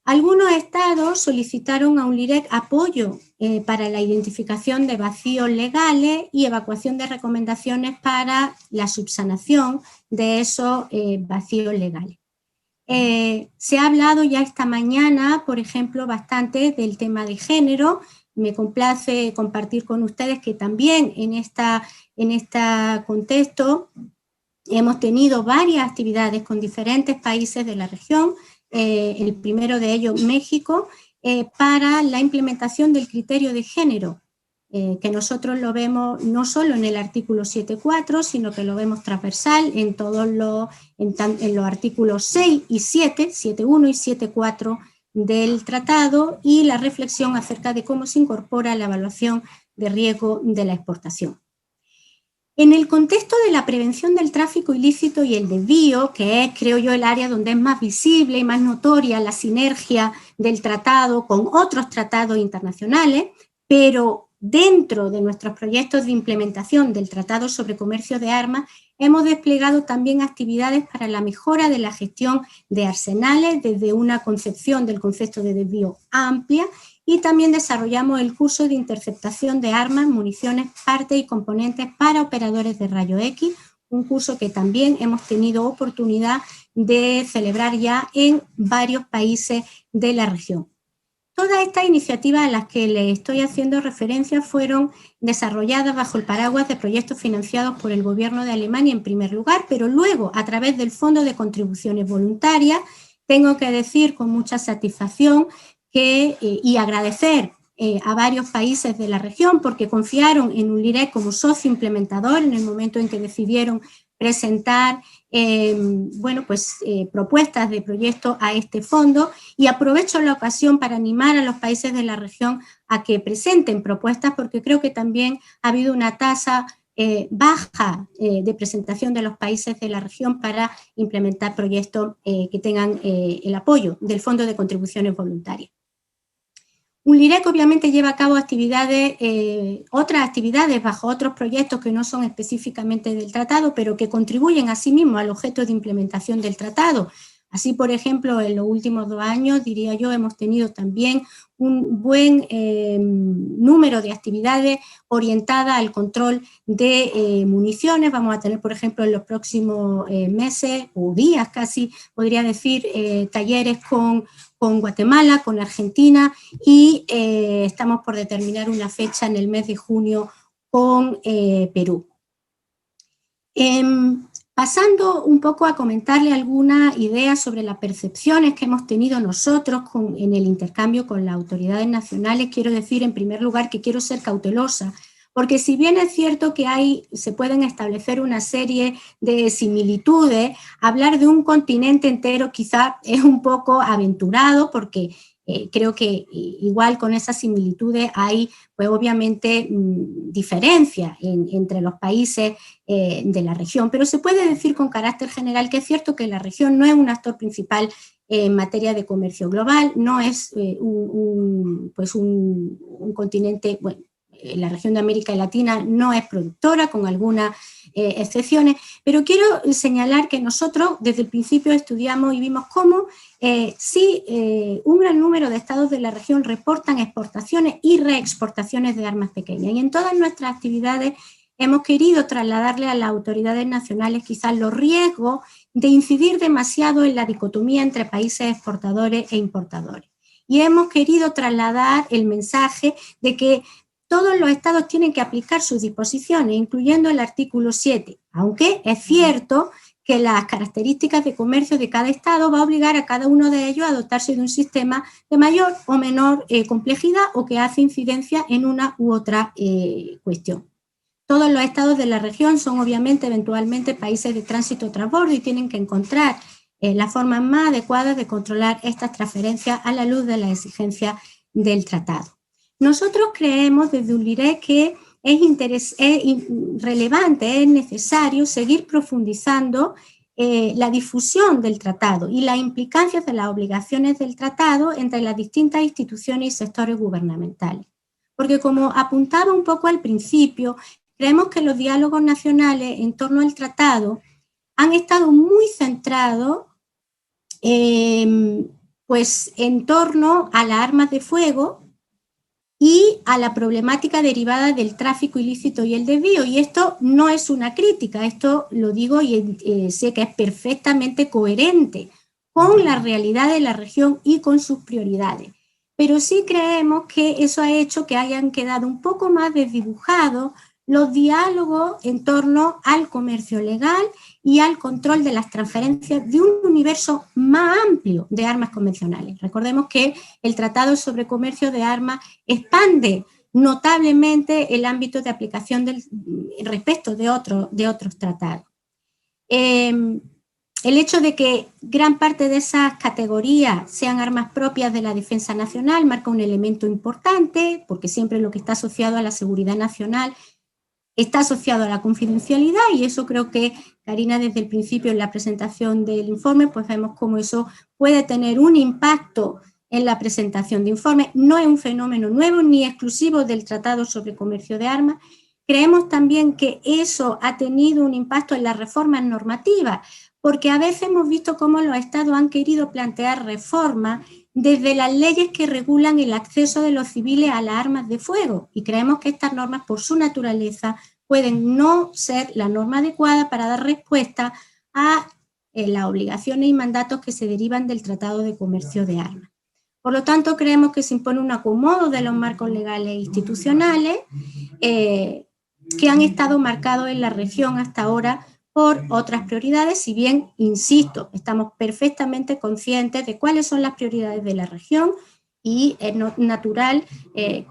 Algunos estados solicitaron a UNLIREC apoyo para la identificación de vacíos legales y evacuación de recomendaciones para la subsanación de esos vacíos legales. Se ha hablado ya esta mañana, por ejemplo, bastante del tema de género. Me complace compartir con ustedes que también en este contexto hemos tenido varias actividades con diferentes países de la región, el primero de ellos México, para la implementación del criterio de género, que nosotros lo vemos no solo en el artículo 7.4, sino que lo vemos transversal en todos los artículos 6 y 7, 7.1 y 7.4 del tratado, y la reflexión acerca de cómo se incorpora la evaluación de riesgo de la exportación. En el contexto de la prevención del tráfico ilícito y el desvío, que es, creo yo, el área donde es más visible y más notoria la sinergia del tratado con otros tratados internacionales, pero dentro de nuestros proyectos de implementación del Tratado sobre Comercio de Armas, hemos desplegado también actividades para la mejora de la gestión de arsenales desde una concepción del concepto de desvío amplia, y también desarrollamos el curso de interceptación de armas, municiones, partes y componentes para operadores de rayos X, un curso que también hemos tenido oportunidad de celebrar ya en varios países de la región. Todas estas iniciativas a las que les estoy haciendo referencia fueron desarrolladas bajo el paraguas de proyectos financiados por el gobierno de Alemania en primer lugar, pero luego a través del Fondo de Contribuciones Voluntarias. Tengo que decir con mucha satisfacción y agradecer a varios países de la región porque confiaron en UNLIREC como socio implementador en el momento en que decidieron presentar propuestas de proyecto a este fondo, y aprovecho la ocasión para animar a los países de la región a que presenten propuestas, porque creo que también ha habido una tasa baja de presentación de los países de la región para implementar proyectos que tengan el apoyo del Fondo de Contribuciones Voluntarias. UNLIREC obviamente lleva a cabo otras actividades bajo otros proyectos que no son específicamente del tratado, pero que contribuyen asimismo al objeto de implementación del tratado. Así, por ejemplo, en los últimos 2 años, diría yo, hemos tenido también un buen número de actividades orientadas al control de municiones. Vamos a tener, por ejemplo, en los próximos meses o días casi, podría decir, talleres con Guatemala, con Argentina, y estamos por determinar una fecha en el mes de junio con Perú. Pasando un poco a comentarle algunas ideas sobre las percepciones que hemos tenido nosotros en el intercambio con las autoridades nacionales, quiero decir en primer lugar que quiero ser cautelosa, porque si bien es cierto que se pueden establecer una serie de similitudes, hablar de un continente entero quizá es un poco aventurado, porque creo que igual con esas similitudes hay pues obviamente diferencias entre los países de la región, pero se puede decir con carácter general que es cierto que la región no es un actor principal en materia de comercio global. No es un continente, bueno, la región de América Latina no es productora, con algunas excepciones, pero quiero señalar que nosotros desde el principio estudiamos y vimos cómo un gran número de estados de la región reportan exportaciones y reexportaciones de armas pequeñas, y en todas nuestras actividades hemos querido trasladarle a las autoridades nacionales quizás los riesgos de incidir demasiado en la dicotomía entre países exportadores e importadores. Y hemos querido trasladar el mensaje de que todos los estados tienen que aplicar sus disposiciones, incluyendo el artículo 7, aunque es cierto que las características de comercio de cada estado va a obligar a cada uno de ellos a dotarse de un sistema de mayor o menor complejidad o que hace incidencia en una u otra cuestión. Todos los estados de la región son obviamente eventualmente países de tránsito transbordo y tienen que encontrar la forma más adecuada de controlar estas transferencias a la luz de las exigencias del tratado. Nosotros creemos desde UNLIREC que es relevante, es necesario seguir profundizando la difusión del tratado y las implicancias de las obligaciones del tratado entre las distintas instituciones y sectores gubernamentales. Porque como apuntaba un poco al principio, creemos que los diálogos nacionales en torno al tratado han estado muy centrados pues en torno a las armas de fuego y a la problemática derivada del tráfico ilícito y el desvío. Y esto no es una crítica, esto lo digo y sé que es perfectamente coherente con la realidad de la región y con sus prioridades. Pero sí creemos que eso ha hecho que hayan quedado un poco más desdibujados los diálogos en torno al comercio legal y al control de las transferencias de un universo más amplio de armas convencionales. Recordemos que el Tratado sobre Comercio de Armas expande notablemente el ámbito de aplicación respecto de otros tratados. El hecho de que gran parte de esas categorías sean armas propias de la defensa nacional marca un elemento importante, porque siempre lo que está asociado a la seguridad nacional está asociado a la confidencialidad, y eso creo que Karina desde el principio en la presentación del informe, pues vemos cómo eso puede tener un impacto en la presentación de informes. No es un fenómeno nuevo ni exclusivo del Tratado sobre Comercio de Armas. Creemos también que eso ha tenido un impacto en las reformas normativas, porque a veces hemos visto cómo los estados han querido plantear reformas desde las leyes que regulan el acceso de los civiles a las armas de fuego, y creemos que estas normas, por su naturaleza, pueden no ser la norma adecuada para dar respuesta a las obligaciones y mandatos que se derivan del Tratado de Comercio de Armas. Por lo tanto, creemos que se impone un acomodo de los marcos legales e institucionales que han estado marcados en la región hasta ahora por otras prioridades, si bien, insisto, estamos perfectamente conscientes de cuáles son las prioridades de la región, y es natural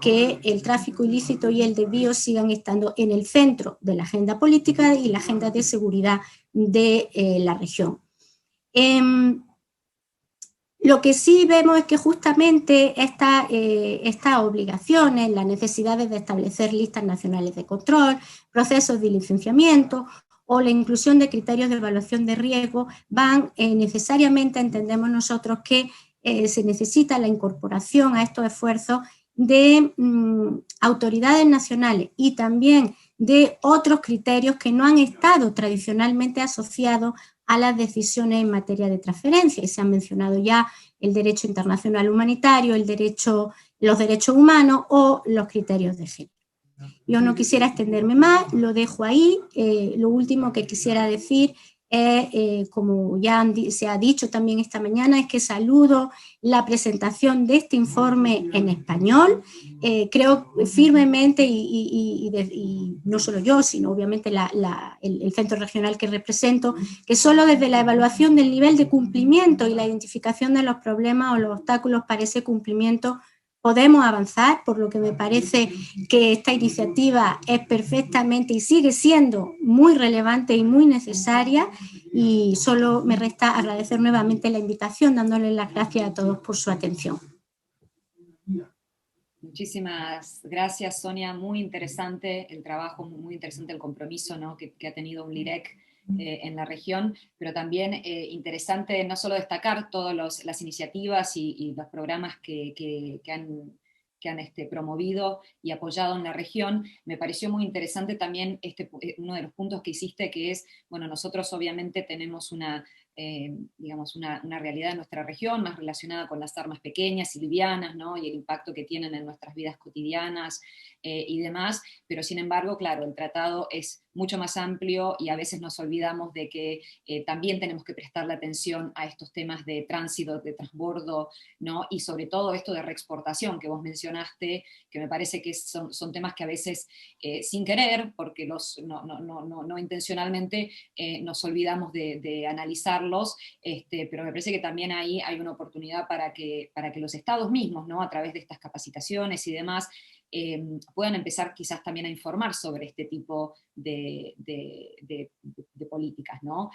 que el tráfico ilícito y el desvío sigan estando en el centro de la agenda política y la agenda de seguridad de la región. Lo que sí vemos es que justamente estas obligaciones, las necesidades de establecer listas nacionales de control, procesos de licenciamiento o la inclusión de criterios de evaluación de riesgo van necesariamente, entendemos nosotros, que se necesita la incorporación a estos esfuerzos de autoridades nacionales y también de otros criterios que no han estado tradicionalmente asociados a las decisiones en materia de transferencia, y se han mencionado ya el derecho internacional humanitario, los derechos humanos o los criterios de género. Yo no quisiera extenderme más, lo dejo ahí. Lo último que quisiera decir es, como ya se ha dicho también esta mañana, es que saludo la presentación de este informe en español. Creo firmemente, y no solo yo, sino obviamente el centro regional que represento, que solo desde la evaluación del nivel de cumplimiento y la identificación de los problemas o los obstáculos para ese cumplimiento podemos avanzar, por lo que me parece que esta iniciativa es perfectamente y sigue siendo muy relevante y muy necesaria, y solo me resta agradecer nuevamente la invitación, dándoles las gracias a todos por su atención. Muchísimas gracias, Sonia. Muy interesante el trabajo, muy interesante el compromiso, ¿no?, que ha tenido UNLIREC en la región, pero también interesante no solo destacar todas las iniciativas y los programas que han promovido y apoyado en la región. Me pareció muy interesante también uno de los puntos que hiciste, que es, bueno, nosotros obviamente tenemos digamos, una realidad en nuestra región más relacionada con las armas pequeñas y livianas, ¿no? Y el impacto que tienen en nuestras vidas cotidianas y demás, pero sin embargo, claro, el tratado es mucho más amplio y a veces nos olvidamos de que también tenemos que prestarle atención a estos temas de tránsito, de transbordo, ¿no? Y sobre todo esto de reexportación que vos mencionaste, que me parece que son temas que a veces sin querer, porque no intencionalmente nos olvidamos de analizarlos, pero me parece que también ahí hay una oportunidad para que los estados mismos, ¿no? A través de estas capacitaciones y demás, puedan empezar quizás también a informar sobre este tipo de políticas, ¿no?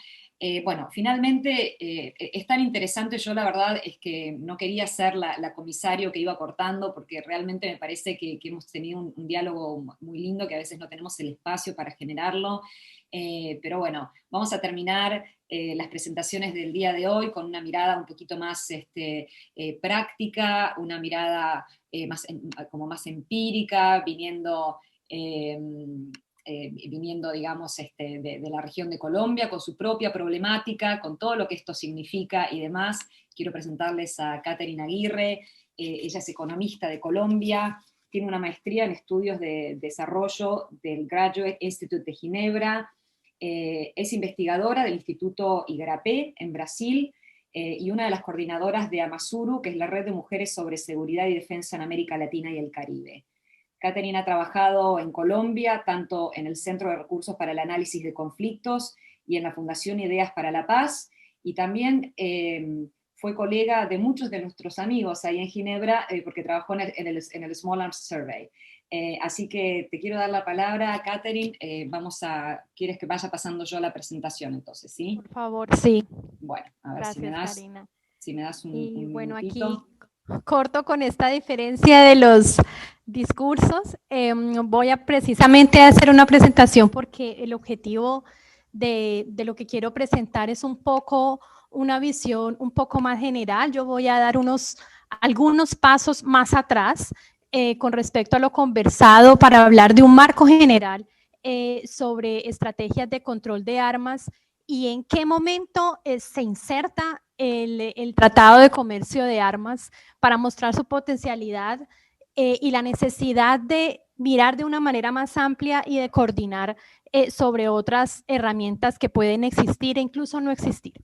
Bueno, finalmente es tan interesante, yo la verdad es que no quería ser la comisario que iba cortando, porque realmente me parece que hemos tenido un diálogo muy lindo, que a veces no tenemos el espacio para generarlo, pero bueno, vamos a terminar las presentaciones del día de hoy con una mirada un poquito más práctica, una mirada como más empírica, viniendo, digamos, de la región de Colombia, con su propia problemática, con todo lo que esto significa y demás. Quiero presentarles a Catherine Aguirre, ella es economista de Colombia, tiene una maestría en estudios de desarrollo del Graduate Institute de Ginebra, es investigadora del Instituto Igarapé en Brasil, y una de las coordinadoras de Amasuru, que es la red de mujeres sobre seguridad y defensa en América Latina y el Caribe. Catherine ha trabajado en Colombia, tanto en el Centro de Recursos para el Análisis de Conflictos y en la Fundación Ideas para la Paz, y también fue colega de muchos de nuestros amigos ahí en Ginebra, porque trabajó en el Small Arms Survey. Así que te quiero dar la palabra, Catherine. ¿Quieres que vaya pasando yo la presentación entonces, sí? Por favor, sí. Bueno, a ver. Gracias, Karina. Si me das un bueno, minutito. Aquí corto con esta diferencia de los discursos. Voy a precisamente hacer una presentación porque el objetivo de lo que quiero presentar es un poco una visión un poco más general. Yo voy a dar algunos pasos más atrás con respecto a lo conversado para hablar de un marco general sobre estrategias de control de armas y en qué momento se inserta el Tratado de Comercio de Armas para mostrar su potencialidad y la necesidad de mirar de una manera más amplia y de coordinar sobre otras herramientas que pueden existir e incluso no existir.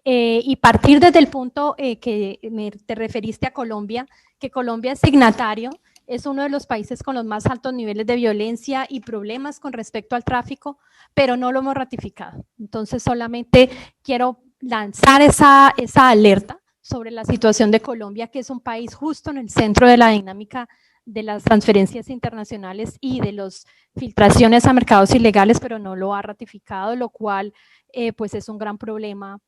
Y partir desde el punto que te referiste a Colombia, que Colombia es signatario, es uno de los países con los más altos niveles de violencia y problemas con respecto al tráfico, pero no lo hemos ratificado. Entonces solamente quiero lanzar esa alerta sobre la situación de Colombia, que es un país justo en el centro de la dinámica de las transferencias internacionales y de las filtraciones a mercados ilegales, pero no lo ha ratificado, lo cual pues es un gran problema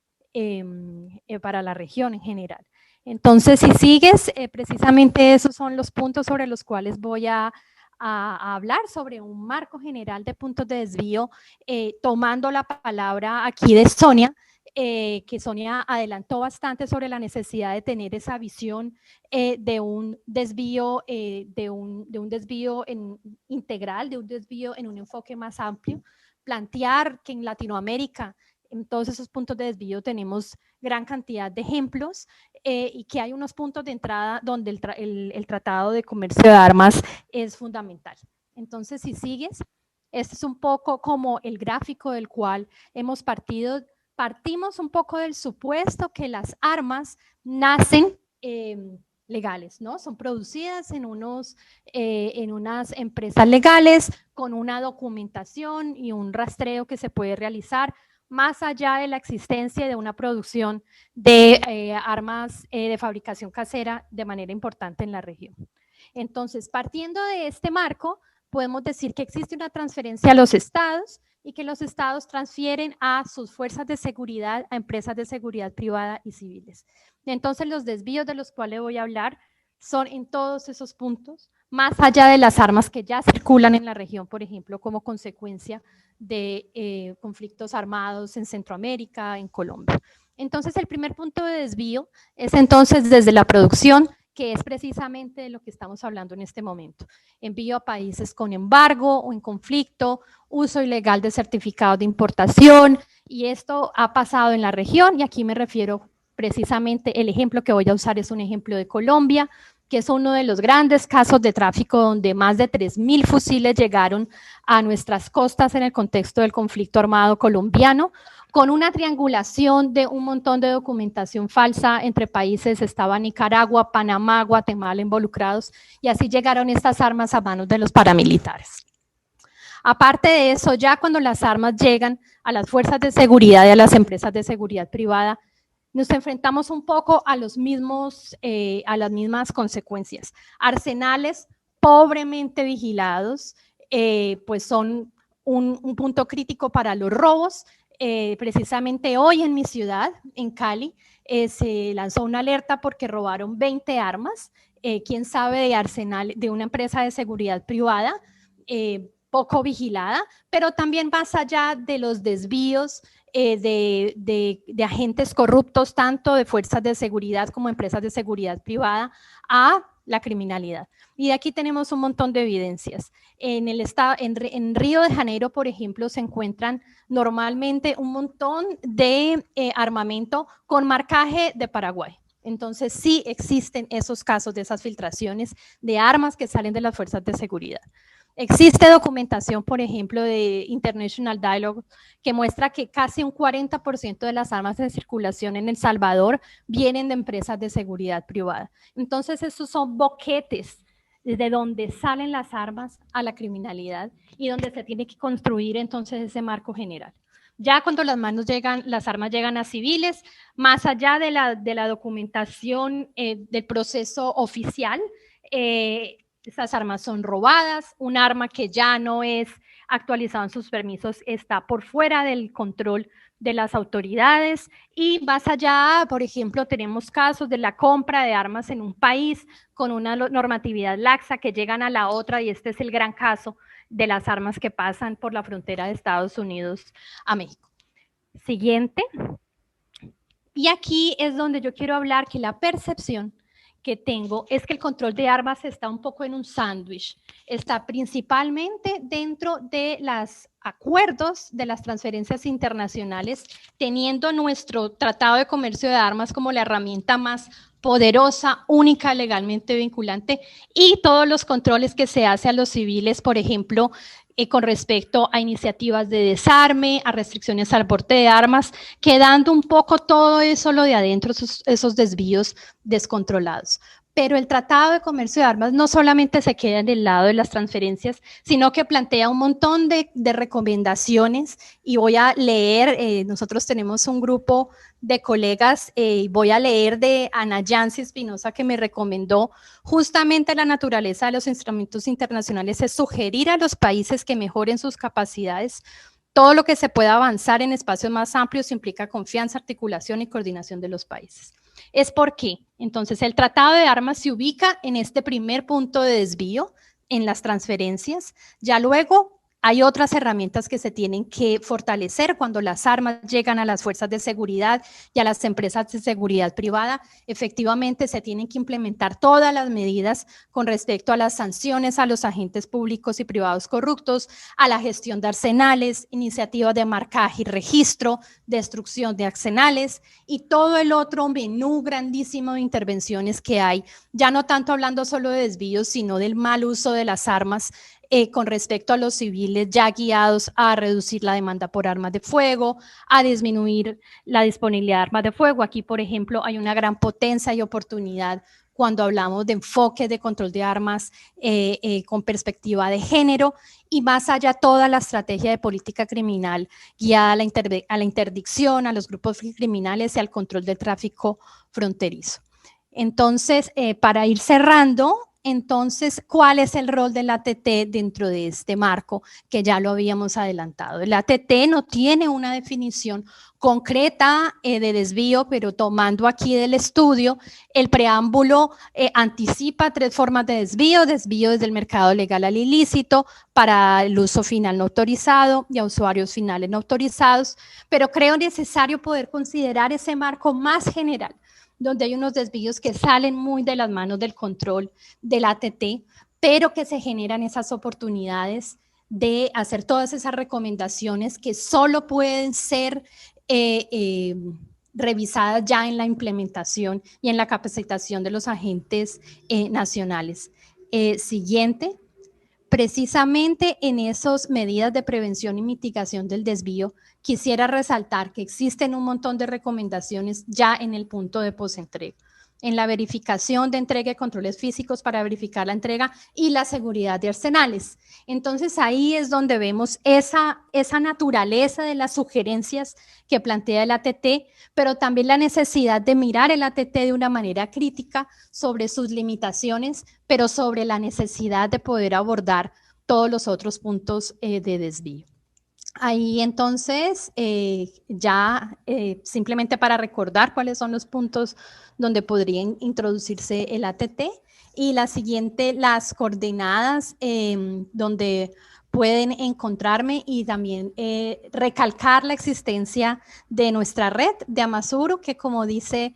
para la región en general. Entonces, si sigues, precisamente esos son los puntos sobre los cuales voy a hablar, sobre un marco general de puntos de desvío, tomando la palabra aquí de Sonia, que Sonia adelantó bastante sobre la necesidad de tener esa visión de un desvío, integral, de un desvío en un enfoque más amplio, plantear que en Latinoamérica, en todos esos puntos de desvío tenemos gran cantidad de ejemplos y que hay unos puntos de entrada donde el Tratado de Comercio de Armas es fundamental. Entonces, si sigues, este es un poco como el gráfico del cual hemos partido. Partimos un poco del supuesto que las armas nacen legales, ¿no? Son producidas en unas empresas legales con una documentación y un rastreo que se puede realizar más allá de la existencia de una producción de armas de fabricación casera de manera importante en la región. Entonces, partiendo de este marco, podemos decir que existe una transferencia a los estados y que los estados transfieren a sus fuerzas de seguridad a empresas de seguridad privada y civiles. Entonces, los desvíos de los cuales voy a hablar son en todos esos puntos, más allá de las armas que ya circulan en la región, por ejemplo, como consecuencia de conflictos armados en Centroamérica, en Colombia. Entonces, el primer punto de desvío es entonces desde la producción, que es precisamente de lo que estamos hablando en este momento. Envío a países con embargo o en conflicto, uso ilegal de certificados de importación, y esto ha pasado en la región, y aquí me refiero precisamente, el ejemplo que voy a usar es un ejemplo de Colombia, que es uno de los grandes casos de tráfico donde más de 3.000 fusiles llegaron a nuestras costas en el contexto del conflicto armado colombiano, con una triangulación de un montón de documentación falsa entre países. Estaba Nicaragua, Panamá, Guatemala involucrados, y así llegaron estas armas a manos de los paramilitares. Aparte de eso, ya cuando las armas llegan a las fuerzas de seguridad y a las empresas de seguridad privada, nos enfrentamos un poco a las mismas consecuencias. Arsenales pobremente vigilados, pues son un punto crítico para los robos. Precisamente hoy en mi ciudad, en Cali, se lanzó una alerta porque robaron 20 armas, quién sabe, de arsenal de una empresa de seguridad privada, poco vigilada, pero también más allá de los desvíos de agentes corruptos, tanto de fuerzas de seguridad como empresas de seguridad privada, a la criminalidad. Y de aquí tenemos un montón de evidencias. En Río de Janeiro, por ejemplo, se encuentran normalmente un montón de armamento con marcaje de Paraguay. Entonces sí existen esos casos de esas filtraciones de armas que salen de las fuerzas de seguridad. Existe documentación, por ejemplo, de International Dialogue, que muestra que casi un 40% de las armas en circulación en El Salvador vienen de empresas de seguridad privada. Entonces, esos son boquetes de donde salen las armas a la criminalidad y donde se tiene que construir entonces ese marco general. Ya cuando las armas llegan a civiles, más allá de la documentación del proceso oficial, esas armas son robadas, un arma que ya no es actualizada en sus permisos está por fuera del control de las autoridades, y más allá, por ejemplo, tenemos casos de la compra de armas en un país con una normatividad laxa que llegan a la otra, y este es el gran caso de las armas que pasan por la frontera de Estados Unidos a México. Siguiente. Y aquí es donde yo quiero hablar que la percepción que tengo es que el control de armas está un poco en un sándwich. Está principalmente dentro de los acuerdos de las transferencias internacionales, teniendo nuestro Tratado de Comercio de Armas como la herramienta más poderosa, única, legalmente vinculante, y todos los controles que se hace a los civiles, por ejemplo, con respecto a iniciativas de desarme, a restricciones al porte de armas, quedando un poco todo eso lo de adentro, esos desvíos descontrolados. Pero el Tratado de Comercio de Armas no solamente se queda en el lado de las transferencias, sino que plantea un montón de recomendaciones, y voy a leer, nosotros tenemos un grupo de colegas, voy a leer de Ana Yancy Espinosa, que me recomendó justamente la naturaleza de los instrumentos internacionales, es sugerir a los países que mejoren sus capacidades. Todo lo que se pueda avanzar en espacios más amplios implica confianza, articulación y coordinación de los países. Es porque, entonces, el Tratado de Armas se ubica en este primer punto de desvío, en las transferencias. Ya luego hay otras herramientas que se tienen que fortalecer cuando las armas llegan a las fuerzas de seguridad y a las empresas de seguridad privada. Efectivamente, se tienen que implementar todas las medidas con respecto a las sanciones a los agentes públicos y privados corruptos, a la gestión de arsenales, iniciativas de marcaje y registro, destrucción de arsenales y todo el otro menú grandísimo de intervenciones que hay, ya no tanto hablando solo de desvíos, sino del mal uso de las armas con respecto a los civiles, ya guiados a reducir la demanda por armas de fuego, a disminuir la disponibilidad de armas de fuego. Aquí, por ejemplo, hay una gran potencia y oportunidad cuando hablamos de enfoque de control de armas con perspectiva de género, y más allá toda la estrategia de política criminal guiada a la interdicción, a los grupos criminales y al control del tráfico fronterizo. Entonces, para ir cerrando, entonces, ¿cuál es el rol del ATT dentro de este marco que ya lo habíamos adelantado? El ATT no tiene una definición concreta de desvío, pero tomando aquí del estudio, el preámbulo anticipa 3 formas de desvío: desvío desde el mercado legal al ilícito, para el uso final no autorizado y a usuarios finales no autorizados, pero creo necesario poder considerar ese marco más general, donde hay unos desvíos que salen muy de las manos del control del ATT, pero que se generan esas oportunidades de hacer todas esas recomendaciones que solo pueden ser revisadas ya en la implementación y en la capacitación de los agentes nacionales. Siguiente. Precisamente en esas medidas de prevención y mitigación del desvío, quisiera resaltar que existen un montón de recomendaciones ya en el punto de postentrega, en la verificación de entrega y controles físicos para verificar la entrega y la seguridad de arsenales. Entonces ahí es donde vemos esa naturaleza de las sugerencias que plantea el ATT, pero también la necesidad de mirar el ATT de una manera crítica sobre sus limitaciones, pero sobre la necesidad de poder abordar todos los otros puntos de desvío. Ahí entonces, simplemente para recordar cuáles son los puntos donde podrían introducirse el ATT, y la siguiente, las coordenadas donde pueden encontrarme, y también recalcar la existencia de nuestra red de Amasuru, que como dice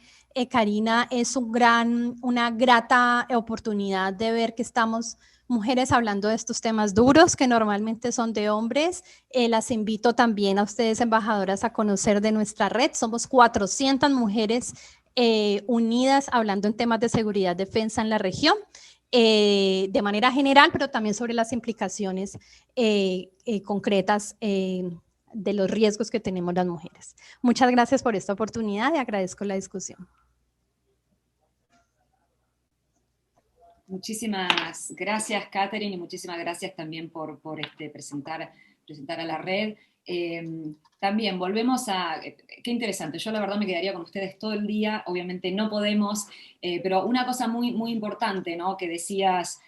Karina, es una grata oportunidad de ver que estamos mujeres hablando de estos temas duros que normalmente son de hombres. Las invito también a ustedes, embajadoras, a conocer de nuestra red. Somos 400 mujeres unidas hablando en temas de seguridad, defensa en la región, de manera general, pero también sobre las implicaciones concretas de los riesgos que tenemos las mujeres. Muchas gracias por esta oportunidad y agradezco la discusión. Muchísimas gracias, Catherine, y muchísimas gracias también por presentar a la red. También volvemos a, qué interesante, yo la verdad me quedaría con ustedes todo el día, obviamente no podemos, pero una cosa muy, muy importante, ¿no?, que decías,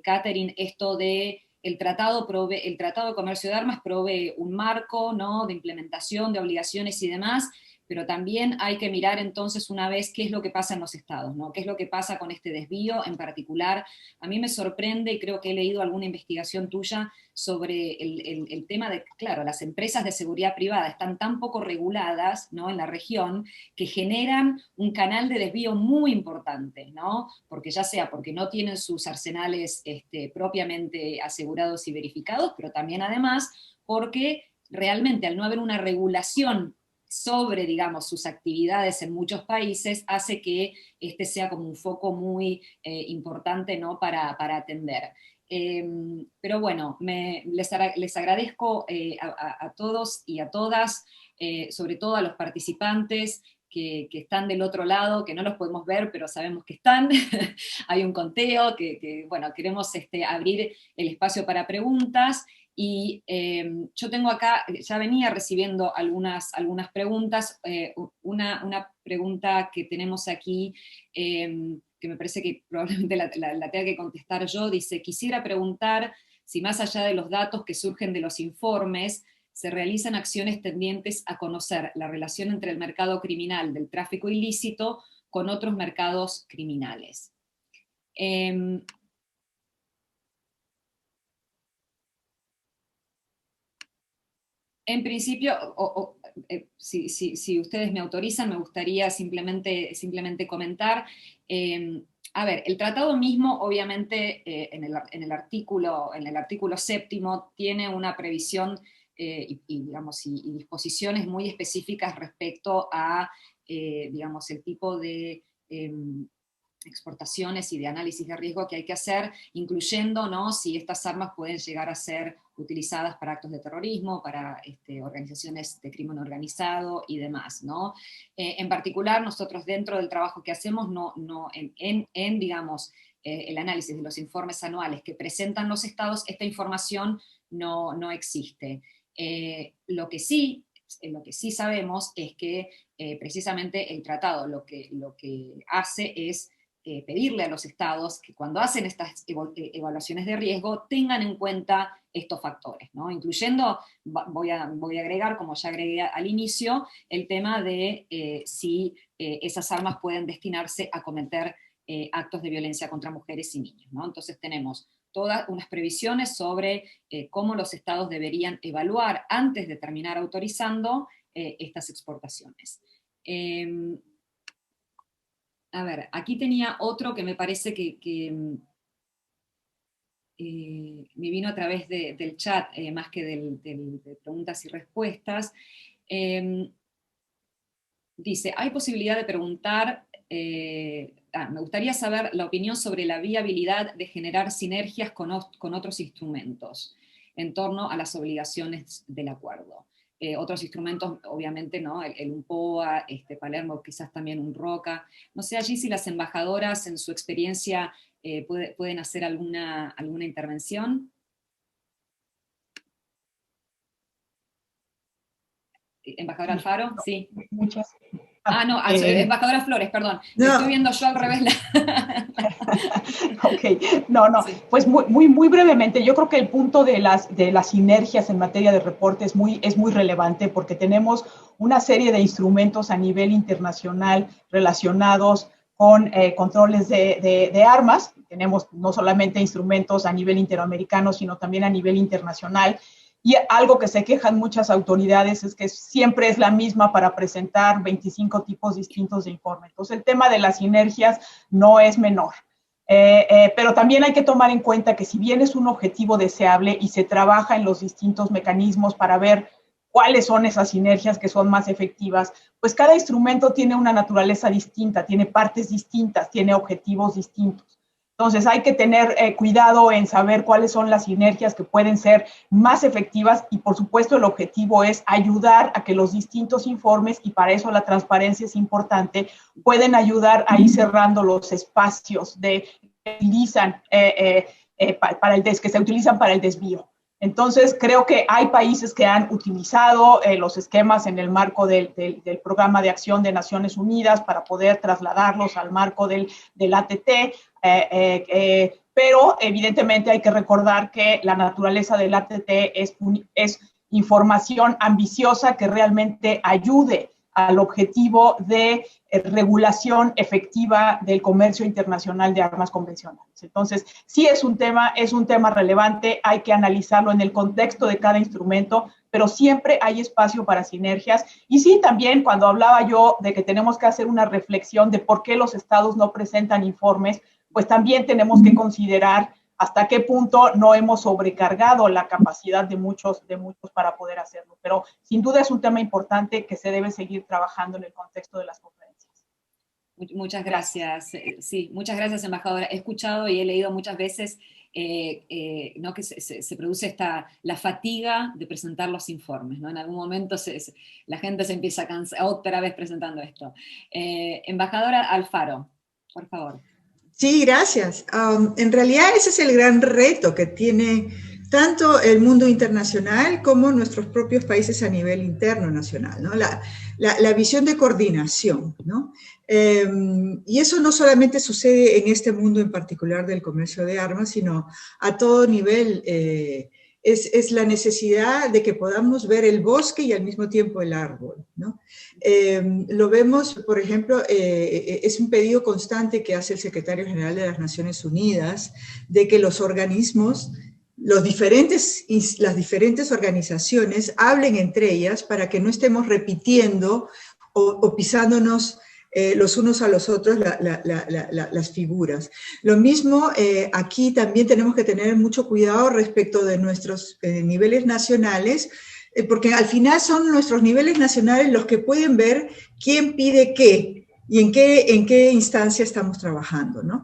Catherine, esto de el tratado de comercio de armas provee un marco, ¿no?, de implementación, de obligaciones y demás, pero también hay que mirar entonces una vez qué es lo que pasa en los estados, ¿no? ¿Qué es lo que pasa con este desvío en particular? A mí me sorprende, y creo que he leído alguna investigación tuya sobre el tema de, claro, las empresas de seguridad privada están tan poco reguladas, ¿no?, en la región, que generan un canal de desvío muy importante, ¿no? Porque ya sea porque no tienen sus arsenales propiamente asegurados y verificados, pero también además porque realmente al no haber una regulación sobre, digamos, sus actividades en muchos países, hace que este sea como un foco muy importante, ¿no?, para atender. Pero bueno, les agradezco a todos y a todas, sobre todo a los participantes que están del otro lado, que no los podemos ver, pero sabemos que están. Hay un conteo, bueno, queremos abrir el espacio para preguntas. Y yo tengo acá, ya venía recibiendo algunas preguntas, una pregunta que tenemos aquí, que me parece que probablemente la tenga que contestar yo, dice: quisiera preguntar si más allá de los datos que surgen de los informes, se realizan acciones tendientes a conocer la relación entre el mercado criminal del tráfico ilícito con otros mercados criminales. En principio, si ustedes me autorizan, me gustaría simplemente comentar. A ver, el tratado mismo, obviamente, en el artículo 7º, tiene una previsión y disposiciones muy específicas respecto a, digamos, el tipo de exportaciones y de análisis de riesgo que hay que hacer, incluyendo, ¿no?, si estas armas pueden llegar a ser utilizadas para actos de terrorismo, para organizaciones de crimen organizado y demás, ¿no? En particular, nosotros dentro del trabajo que hacemos, digamos, el análisis de los informes anuales que presentan los estados, esta información no existe. Lo que sí sabemos es que precisamente el tratado lo que hace es pedirle a los estados que cuando hacen estas evaluaciones de riesgo tengan en cuenta estos factores, ¿no? Incluyendo, voy a agregar, como ya agregué al inicio, el tema de si esas armas pueden destinarse a cometer actos de violencia contra mujeres y niños, ¿no? Entonces tenemos todas unas previsiones sobre cómo los estados deberían evaluar antes de terminar autorizando estas exportaciones. A ver, aquí tenía otro que me parece que me vino a través del chat, más que de preguntas y respuestas. Dice, ¿hay posibilidad de preguntar, me gustaría saber la opinión sobre la viabilidad de generar sinergias con otros instrumentos en torno a las obligaciones del acuerdo? Otros instrumentos, obviamente, ¿no? El UNPOA, Palermo, quizás también un ROCA. No sé allí si las embajadoras, en su experiencia, pueden hacer alguna intervención. ¿Embajadora Alfaro? No, sí. Muchas. No, embajadora Flores, perdón. No. Estoy viendo yo al revés. Ok, no, sí. Pues muy brevemente, yo creo que el punto de las sinergias en materia de reporte es muy relevante, porque tenemos una serie de instrumentos a nivel internacional relacionados con controles de armas. Tenemos no solamente instrumentos a nivel interamericano, sino también a nivel internacional. Y algo que se quejan muchas autoridades es que siempre es la misma para presentar 25 tipos distintos de informe. Entonces, el tema de las sinergias no es menor. Pero también hay que tomar en cuenta que si bien es un objetivo deseable y se trabaja en los distintos mecanismos para ver cuáles son esas sinergias que son más efectivas, pues cada instrumento tiene una naturaleza distinta, tiene partes distintas, tiene objetivos distintos. Entonces hay que tener cuidado en saber cuáles son las sinergias que pueden ser más efectivas, y por supuesto el objetivo es ayudar a que los distintos informes, y para eso la transparencia es importante, pueden ayudar a ir cerrando los espacios que se utilizan para el desvío. Entonces, creo que hay países que han utilizado los esquemas en el marco del Programa de Acción de Naciones Unidas para poder trasladarlos al marco del ATT, pero evidentemente hay que recordar que la naturaleza del ATT es información ambiciosa que realmente ayude al objetivo de regulación efectiva del comercio internacional de armas convencionales. Entonces, sí es un tema relevante, hay que analizarlo en el contexto de cada instrumento, pero siempre hay espacio para sinergias. Y sí, también cuando hablaba yo de que tenemos que hacer una reflexión de por qué los estados no presentan informes, pues también tenemos que considerar hasta qué punto no hemos sobrecargado la capacidad de muchos para poder hacerlo. Pero sin duda es un tema importante que se debe seguir trabajando en el contexto de las conferencias. Muchas gracias. Sí, muchas gracias, embajadora. He escuchado y he leído muchas veces ¿no? que se produce la fatiga de presentar los informes, ¿no? En algún momento la gente se empieza a cansar otra vez presentando esto. Embajadora Alfaro, por favor. Sí, gracias. En realidad ese es el gran reto que tiene tanto el mundo internacional como nuestros propios países a nivel interno nacional, ¿no? La visión de coordinación, ¿no? Y eso no solamente sucede en este mundo en particular del comercio de armas, sino a todo nivel. Es la necesidad de que podamos ver el bosque y al mismo tiempo el árbol, ¿no? Lo vemos, por ejemplo, es un pedido constante que hace el secretario general de las Naciones Unidas de que los organismos, las diferentes organizaciones hablen entre ellas para que no estemos repitiendo o pisándonos los unos a los otros las figuras. Lo mismo, aquí también tenemos que tener mucho cuidado respecto de nuestros niveles nacionales, porque al final son nuestros niveles nacionales los que pueden ver quién pide qué y en qué instancia estamos trabajando, ¿no?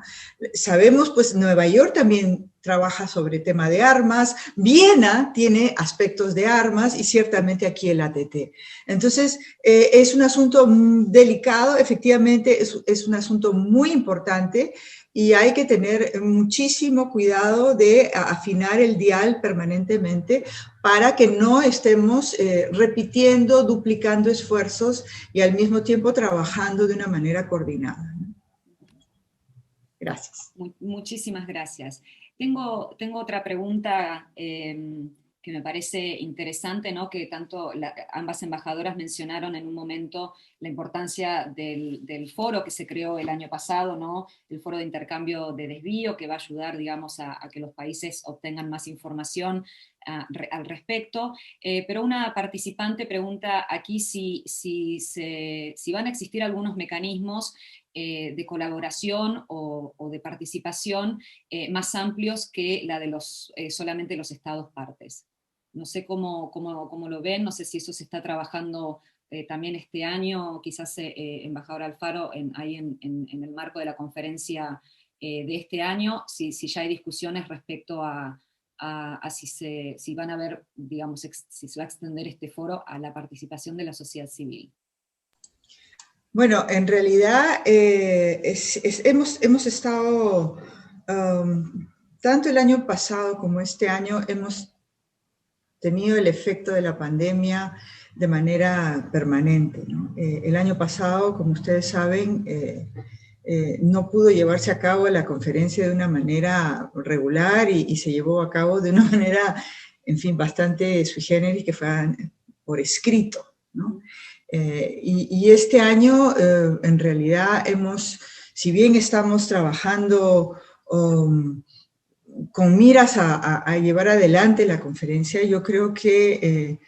Sabemos, pues, Nueva York también trabaja sobre tema de armas, Viena tiene aspectos de armas y ciertamente aquí el ATT. Entonces, es un asunto delicado, efectivamente es un asunto muy importante y hay que tener muchísimo cuidado de afinar el dial permanentemente para que no estemos repitiendo, duplicando esfuerzos y al mismo tiempo trabajando de una manera coordinada. Gracias. Muchísimas gracias. Tengo otra pregunta que me parece interesante, ¿no? Que tanto ambas embajadoras mencionaron en un momento la importancia del foro que se creó el año pasado, ¿no? El foro de intercambio de desvío, que va a ayudar, digamos, a que los países obtengan más información al respecto. Pero una participante pregunta aquí si van a existir algunos mecanismos de colaboración o de participación más amplios que la de solamente los estados partes. No sé cómo lo ven, no sé si eso se está trabajando también este año, quizás embajador Alfaro, ahí en el marco de la conferencia de este año, si ya hay discusiones respecto a si van a ver, digamos, si se va a extender este foro a la participación de la sociedad civil. Bueno, en realidad hemos estado, tanto el año pasado como este año, hemos tenido el efecto de la pandemia de manera permanente, ¿no? El año pasado, como ustedes saben, no pudo llevarse a cabo la conferencia de una manera regular y se llevó a cabo de una manera, en fin, bastante sui generis, que fue por escrito, ¿no? Y este año, en realidad, si bien estamos trabajando con miras a llevar adelante la conferencia, yo creo que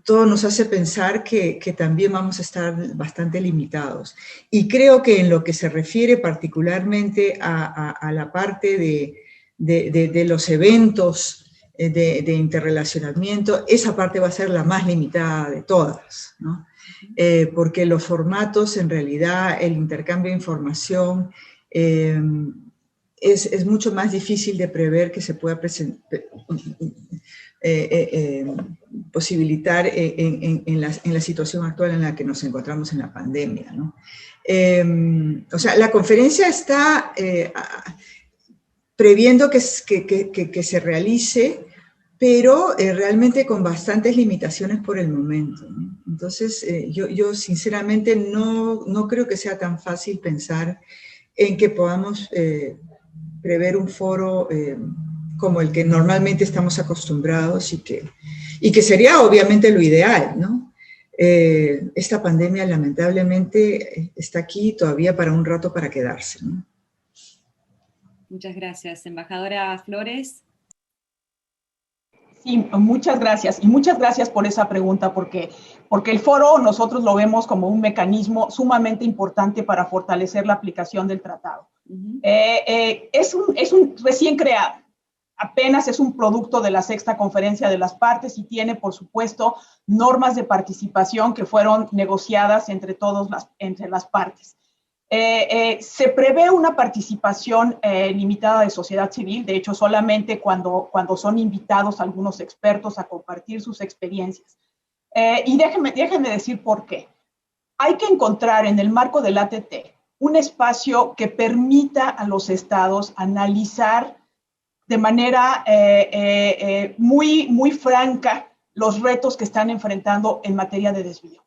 todo nos hace pensar que también vamos a estar bastante limitados. Y creo que en lo que se refiere particularmente a la parte de los eventos de interrelacionamiento, esa parte va a ser la más limitada de todas, ¿no? Porque los formatos, en realidad, el intercambio de información, es mucho más difícil de prever que se pueda posibilitar en la situación actual en la que nos encontramos en la pandemia, ¿no? O sea, la conferencia está previendo que se realice, pero realmente con bastantes limitaciones por el momento, ¿no? Entonces, yo sinceramente no creo que sea tan fácil pensar en que podamos prever un foro como el que normalmente estamos acostumbrados y que sería obviamente lo ideal, ¿no? Esta pandemia lamentablemente está aquí todavía para un rato para quedarse, ¿no? Muchas gracias. Embajadora Flores. Sí, muchas gracias. Y muchas gracias por esa pregunta, porque el foro nosotros lo vemos como un mecanismo sumamente importante para fortalecer la aplicación del tratado. Es un recién creado, apenas es un producto de la sexta conferencia de las partes y tiene, por supuesto, normas de participación que fueron negociadas entre las partes. Se prevé una participación limitada de sociedad civil, de hecho solamente cuando son invitados algunos expertos a compartir sus experiencias. Y déjenme decir por qué. Hay que encontrar en el marco del ATT un espacio que permita a los estados analizar de manera muy franca los retos que están enfrentando en materia de desvío.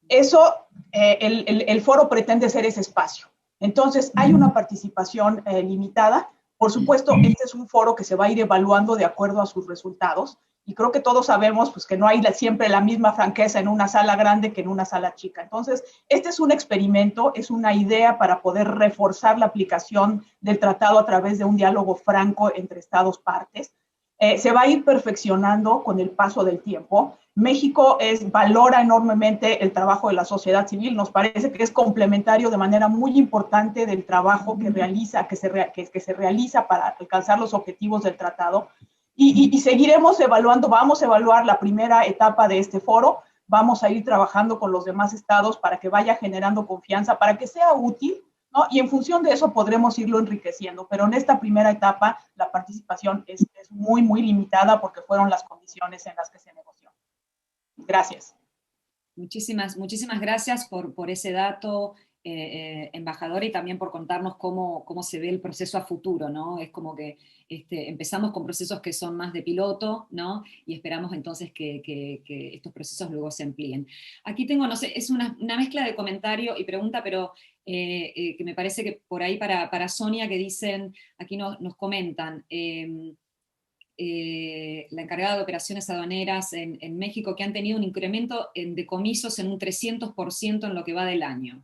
Eso, el foro pretende ser ese espacio. Entonces, hay una participación limitada. Por supuesto, este es un foro que se va a ir evaluando de acuerdo a sus resultados. Y creo que todos sabemos pues, que no hay siempre la misma franqueza en una sala grande que en una sala chica. Entonces, este es un experimento, es una idea para poder reforzar la aplicación del tratado a través de un diálogo franco entre estados partes. Se va a ir perfeccionando con el paso del tiempo. México valora enormemente el trabajo de la sociedad civil, nos parece que es complementario de manera muy importante del trabajo que se realiza para alcanzar los objetivos del tratado. Y seguiremos evaluando, vamos a evaluar la primera etapa de este foro, vamos a ir trabajando con los demás estados para que vaya generando confianza, para que sea útil, ¿no? Y en función de eso podremos irlo enriqueciendo, pero en esta primera etapa la participación es muy, muy limitada porque fueron las condiciones en las que se negoció. Gracias. Muchísimas gracias por ese dato, embajadora, y también por contarnos cómo se ve el proceso a futuro, ¿no? Es como que empezamos con procesos que son más de piloto, ¿no? Y esperamos entonces que estos procesos luego se amplíen. Aquí tengo, no sé, es una mezcla de comentario y pregunta, pero que me parece que por ahí para Sonia, que dicen, aquí nos comentan, la encargada de operaciones aduaneras en México, que han tenido un incremento en decomisos en un 300% en lo que va del año.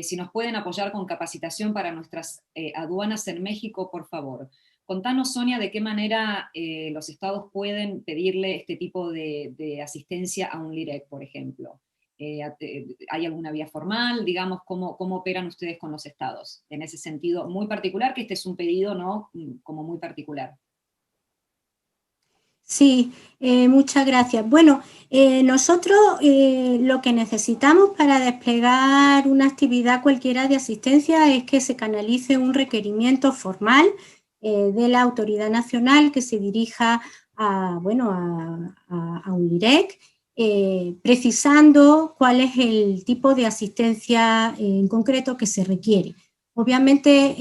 Si nos pueden apoyar con capacitación para nuestras aduanas en México, por favor. Contanos, Sonia, de qué manera los estados pueden pedirle este tipo de asistencia a un LIREC, por ejemplo. ¿Hay alguna vía formal? Digamos, ¿cómo operan ustedes con los estados? En ese sentido muy particular, que este es un pedido, ¿no?, como muy particular. Sí, muchas gracias. Bueno, nosotros lo que necesitamos para desplegar una actividad cualquiera de asistencia es que se canalice un requerimiento formal de la autoridad nacional que se dirija a un LIREC, precisando cuál es el tipo de asistencia en concreto que se requiere. Obviamente,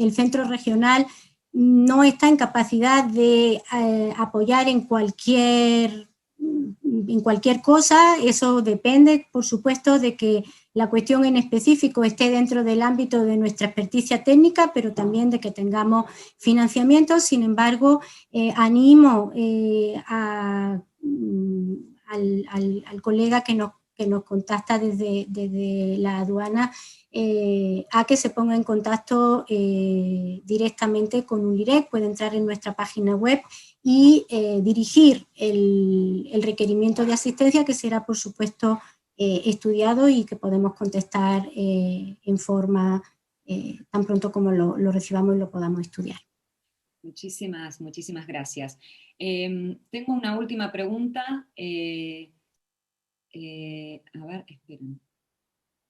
el centro regional no está en capacidad de apoyar en cualquier cosa. Eso depende, por supuesto, de que la cuestión en específico esté dentro del ámbito de nuestra experticia técnica, pero también de que tengamos financiamiento. Sin embargo, animo al colega que nos contacta desde la aduana a que se ponga en contacto directamente con un LIREC. Puede entrar en nuestra página web y dirigir el requerimiento de asistencia, que será, por supuesto, estudiado y que podemos contestar en forma tan pronto como lo recibamos y lo podamos estudiar. Muchísimas gracias. Tengo una última pregunta. A ver, esperen.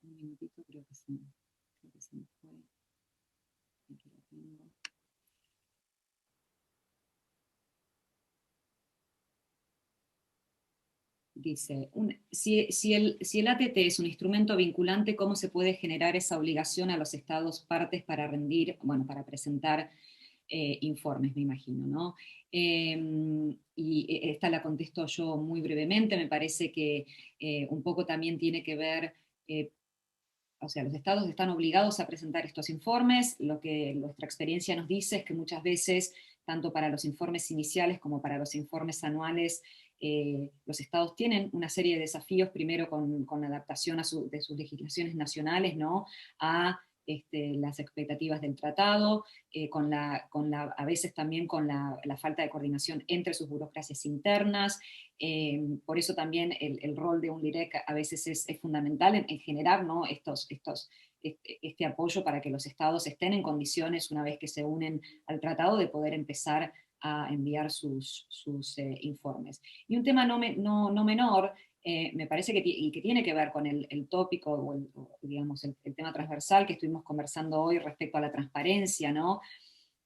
Un minutito, creo que se me fue. Aquí lo tengo. Dice, si el ATT es un instrumento vinculante, ¿cómo se puede generar esa obligación a los estados partes para rendir, para presentar informes, me imagino, ¿no? Y esta la contesto yo muy brevemente. Me parece que un poco también tiene que ver, o sea, los estados están obligados a presentar estos informes. Lo que nuestra experiencia nos dice es que muchas veces, tanto para los informes iniciales como para los informes anuales, los estados tienen una serie de desafíos, primero con la adaptación de sus legislaciones nacionales, ¿no?, a las expectativas del tratado, a veces también con la falta de coordinación entre sus burocracias internas. Por eso también el rol de un LIREC a veces es fundamental en generar, ¿no?, este apoyo para que los estados estén en condiciones, una vez que se unen al tratado, de poder empezar a enviar sus informes. Y un tema no menor, me parece que tiene que ver con el tópico, o digamos, el tema transversal que estuvimos conversando hoy respecto a la transparencia, ¿no?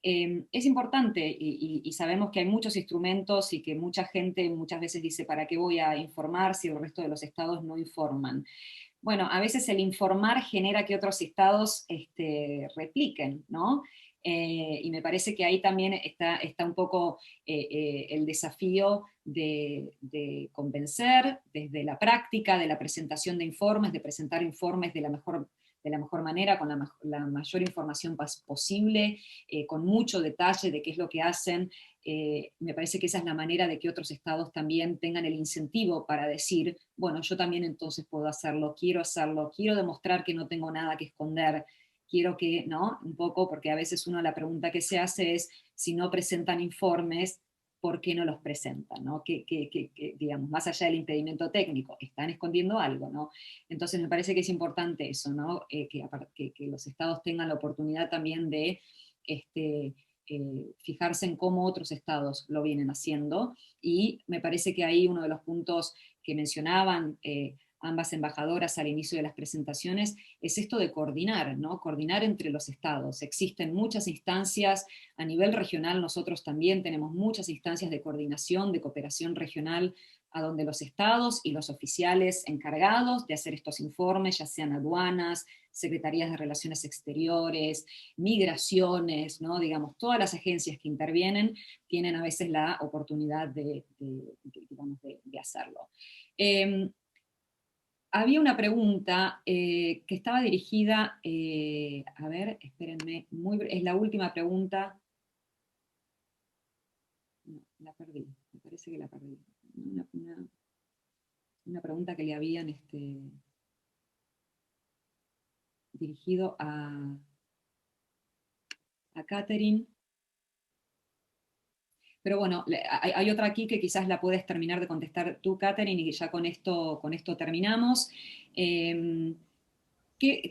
Es importante, y sabemos que hay muchos instrumentos y que mucha gente muchas veces dice, ¿para qué voy a informar si el resto de los estados no informan? Bueno, a veces el informar genera que otros estados repliquen, ¿no? Y me parece que ahí también está un poco el desafío de convencer desde la práctica, de la presentación de informes, de presentar informes de la mejor manera, con la mayor información posible, con mucho detalle de qué es lo que hacen. Me parece que esa es la manera de que otros estados también tengan el incentivo para decir, bueno, yo también entonces puedo hacerlo, quiero demostrar que no tengo nada que esconder, quiero que, ¿no? Un poco, porque a veces la pregunta que se hace es, si no presentan informes, ¿por qué no los presentan? ¿No? Que, digamos, más allá del impedimento técnico, están escondiendo algo, ¿no? Entonces me parece que es importante eso, ¿no? Que los estados tengan la oportunidad también de fijarse en cómo otros estados lo vienen haciendo, y me parece que ahí uno de los puntos que mencionaban ambas embajadoras al inicio de las presentaciones, es esto de coordinar, ¿no? Coordinar entre los estados. Existen muchas instancias a nivel regional, nosotros también tenemos muchas instancias de coordinación, de cooperación regional, a donde los estados y los oficiales encargados de hacer estos informes, ya sean aduanas, secretarías de Relaciones Exteriores, migraciones, ¿no? Digamos, todas las agencias que intervienen tienen a veces la oportunidad de hacerlo. había una pregunta que estaba dirigida, a ver, espérenme, es la última pregunta. No, la perdí, me parece que la perdí. Una pregunta que le habían dirigido a Catherine. Pero bueno, hay otra aquí que quizás la puedes terminar de contestar tú, Catherine, y ya con esto terminamos. ¿Qué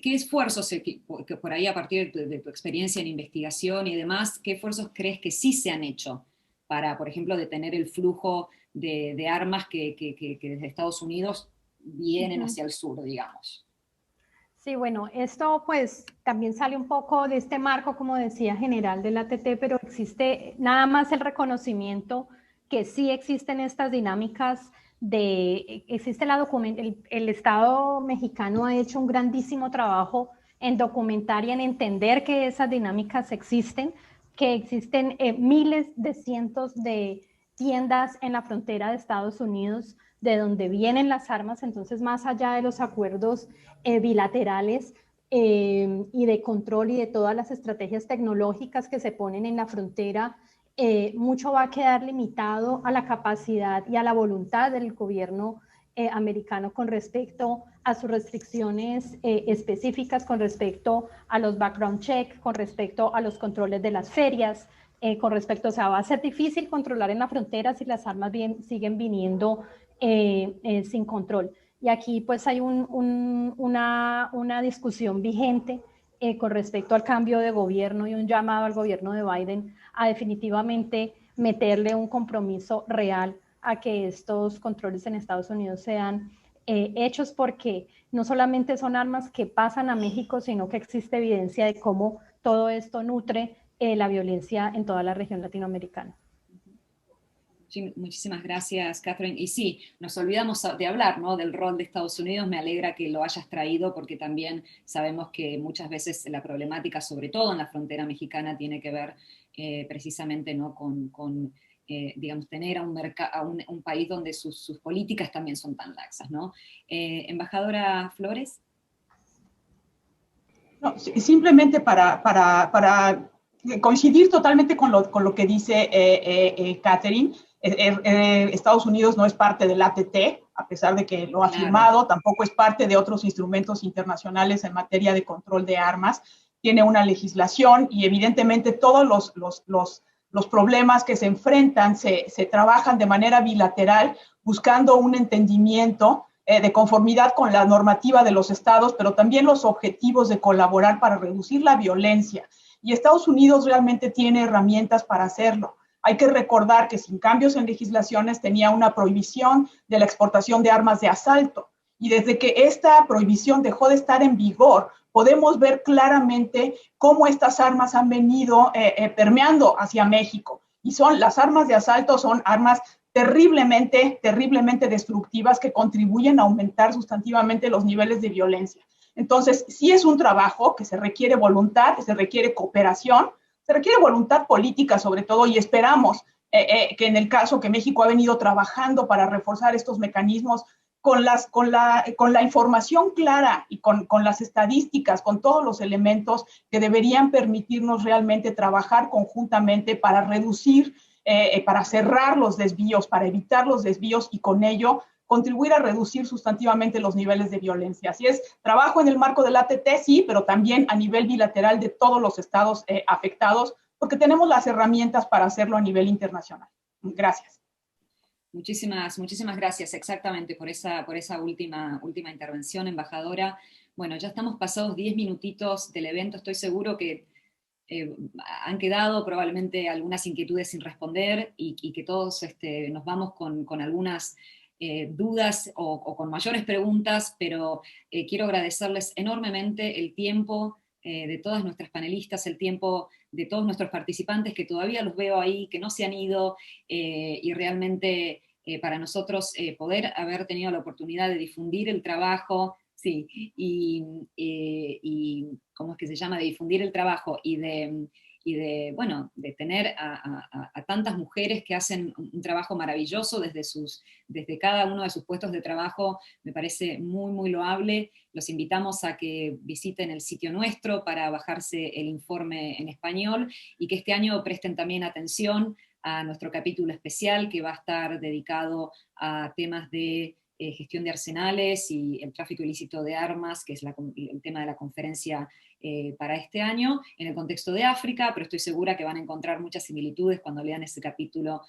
esfuerzos, que por ahí a partir de tu experiencia en investigación y demás, qué esfuerzos crees que sí se han hecho para, por ejemplo, detener el flujo de armas que desde Estados Unidos vienen hacia el sur, digamos? Sí, bueno, esto pues también sale un poco de este marco, como decía, general del ATT, pero existe nada más el reconocimiento que sí existen estas dinámicas existe el Estado mexicano ha hecho un grandísimo trabajo en documentar y en entender que esas dinámicas existen, que existen miles de cientos de tiendas en la frontera de Estados Unidos de donde vienen las armas, entonces más allá de los acuerdos bilaterales y de control y de todas las estrategias tecnológicas que se ponen en la frontera, mucho va a quedar limitado a la capacidad y a la voluntad del gobierno americano con respecto a sus restricciones específicas, con respecto a los background checks, con respecto a los controles de las ferias, con respecto, o sea, va a ser difícil controlar en la frontera si las armas siguen viniendo sin control. Y aquí pues hay una discusión vigente con respecto al cambio de gobierno y un llamado al gobierno de Biden a definitivamente meterle un compromiso real a que estos controles en Estados Unidos sean hechos, porque no solamente son armas que pasan a México, sino que existe evidencia de cómo todo esto nutre la violencia en toda la región latinoamericana. Muchísimas gracias, Catherine. Y sí, nos olvidamos de hablar, ¿no?, del rol de Estados Unidos. Me alegra que lo hayas traído porque también sabemos que muchas veces la problemática, sobre todo en la frontera mexicana, tiene que ver precisamente, ¿no?, con digamos, tener a un país donde sus políticas también son tan laxas, ¿no? Embajadora Flores. No, simplemente para coincidir totalmente con lo que dice Catherine. Estados Unidos no es parte del ATT, a pesar de que lo ha firmado, tampoco es parte de otros instrumentos internacionales en materia de control de armas. Tiene una legislación y evidentemente todos los problemas que se enfrentan se trabajan de manera bilateral, buscando un entendimiento de conformidad con la normativa de los estados, pero también los objetivos de colaborar para reducir la violencia. Y Estados Unidos realmente tiene herramientas para hacerlo. Hay que recordar que sin cambios en legislaciones tenía una prohibición de la exportación de armas de asalto. Y desde que esta prohibición dejó de estar en vigor, podemos ver claramente cómo estas armas han venido permeando hacia México. Y las armas de asalto son armas terriblemente destructivas que contribuyen a aumentar sustantivamente los niveles de violencia. Entonces, sí es un trabajo que se requiere voluntad, que se requiere cooperación, se requiere voluntad política sobre todo, y esperamos que en el caso que México ha venido trabajando para reforzar estos mecanismos con la información clara y con las estadísticas, con todos los elementos que deberían permitirnos realmente trabajar conjuntamente para reducir, para cerrar los desvíos, para evitar los desvíos y con ello contribuir a reducir sustantivamente los niveles de violencia. Así es, trabajo en el marco del ATT, sí, pero también a nivel bilateral de todos los estados afectados, porque tenemos las herramientas para hacerlo a nivel internacional. Gracias. Muchísimas gracias exactamente por esa última intervención, embajadora. Bueno, ya estamos pasados 10 minutitos del evento, estoy seguro que han quedado probablemente algunas inquietudes sin responder y que todos nos vamos con algunas dudas o con mayores preguntas, pero quiero agradecerles enormemente el tiempo de todas nuestras panelistas, el tiempo de todos nuestros participantes, que todavía los veo ahí, que no se han ido, y realmente para nosotros poder haber tenido la oportunidad de difundir el trabajo, sí, y ¿cómo es que se llama?, de difundir el trabajo y de, bueno, de tener a tantas mujeres que hacen un trabajo maravilloso desde cada uno de sus puestos de trabajo, me parece muy, muy loable. Los invitamos a que visiten el sitio nuestro para bajarse el informe en español, y que este año presten también atención a nuestro capítulo especial, que va a estar dedicado a temas de gestión de arsenales y el tráfico ilícito de armas, que es el tema de la conferencia para este año, en el contexto de África, pero estoy segura que van a encontrar muchas similitudes cuando lean ese capítulo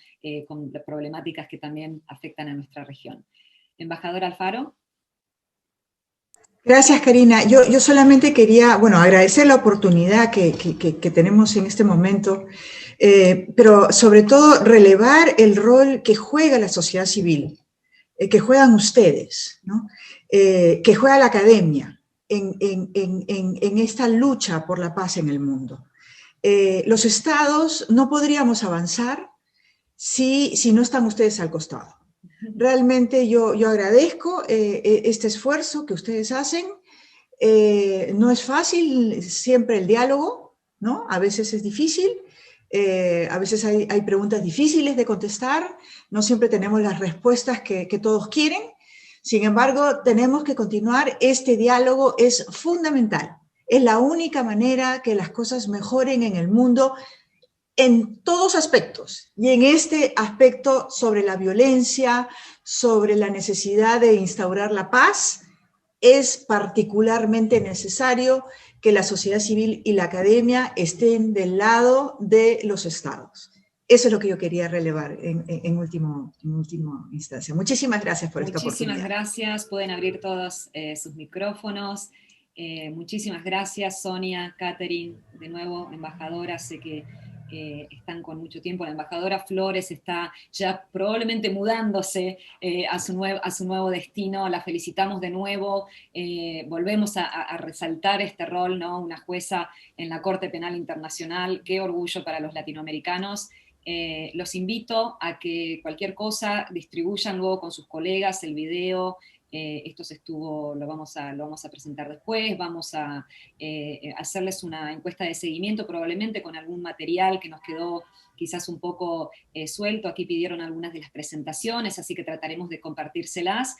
con las problemáticas que también afectan a nuestra región. Embajadora Alfaro. Gracias, Karina. Yo solamente quería, bueno, agradecer la oportunidad que tenemos en este momento, pero sobre todo relevar el rol que juega la sociedad civil, que juegan ustedes, ¿no? Que juega la academia en esta lucha por la paz en el mundo. Los estados no podríamos avanzar si no están ustedes al costado. Realmente yo agradezco este esfuerzo que ustedes hacen. No es fácil siempre el diálogo, ¿no? A veces es difícil, a veces hay preguntas difíciles de contestar, no siempre tenemos las respuestas que todos quieren. Sin embargo, tenemos que continuar. Este diálogo es fundamental. Es la única manera que las cosas mejoren en el mundo en todos aspectos, y en este aspecto sobre la violencia, sobre la necesidad de instaurar la paz, es particularmente necesario que la sociedad civil y la academia estén del lado de los estados. Eso es lo que yo quería relevar en última instancia. Muchísimas gracias por esta oportunidad. Muchísimas gracias, pueden abrir todos sus micrófonos. Muchísimas gracias, Sonia, Catherine, de nuevo, embajadora, sé que están con mucho tiempo. La embajadora Flores está ya probablemente mudándose a su nuevo destino. La felicitamos de nuevo. Volvemos a resaltar este rol, ¿no? Una jueza en la Corte Penal Internacional. Qué orgullo para los latinoamericanos. Los invito a que cualquier cosa distribuyan luego con sus colegas el video. Lo vamos a presentar después, vamos a hacerles una encuesta de seguimiento, probablemente con algún material que nos quedó quizás un poco suelto. Aquí pidieron algunas de las presentaciones, así que trataremos de compartírselas.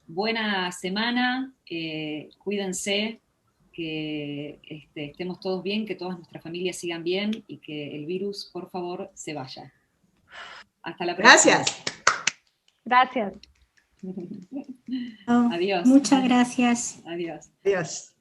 Buena semana, cuídense, que estemos todos bien, que todas nuestras familias sigan bien y que el virus, por favor, se vaya. Hasta la próxima. Gracias. Gracias. Adiós. Muchas gracias. Adiós. Adiós.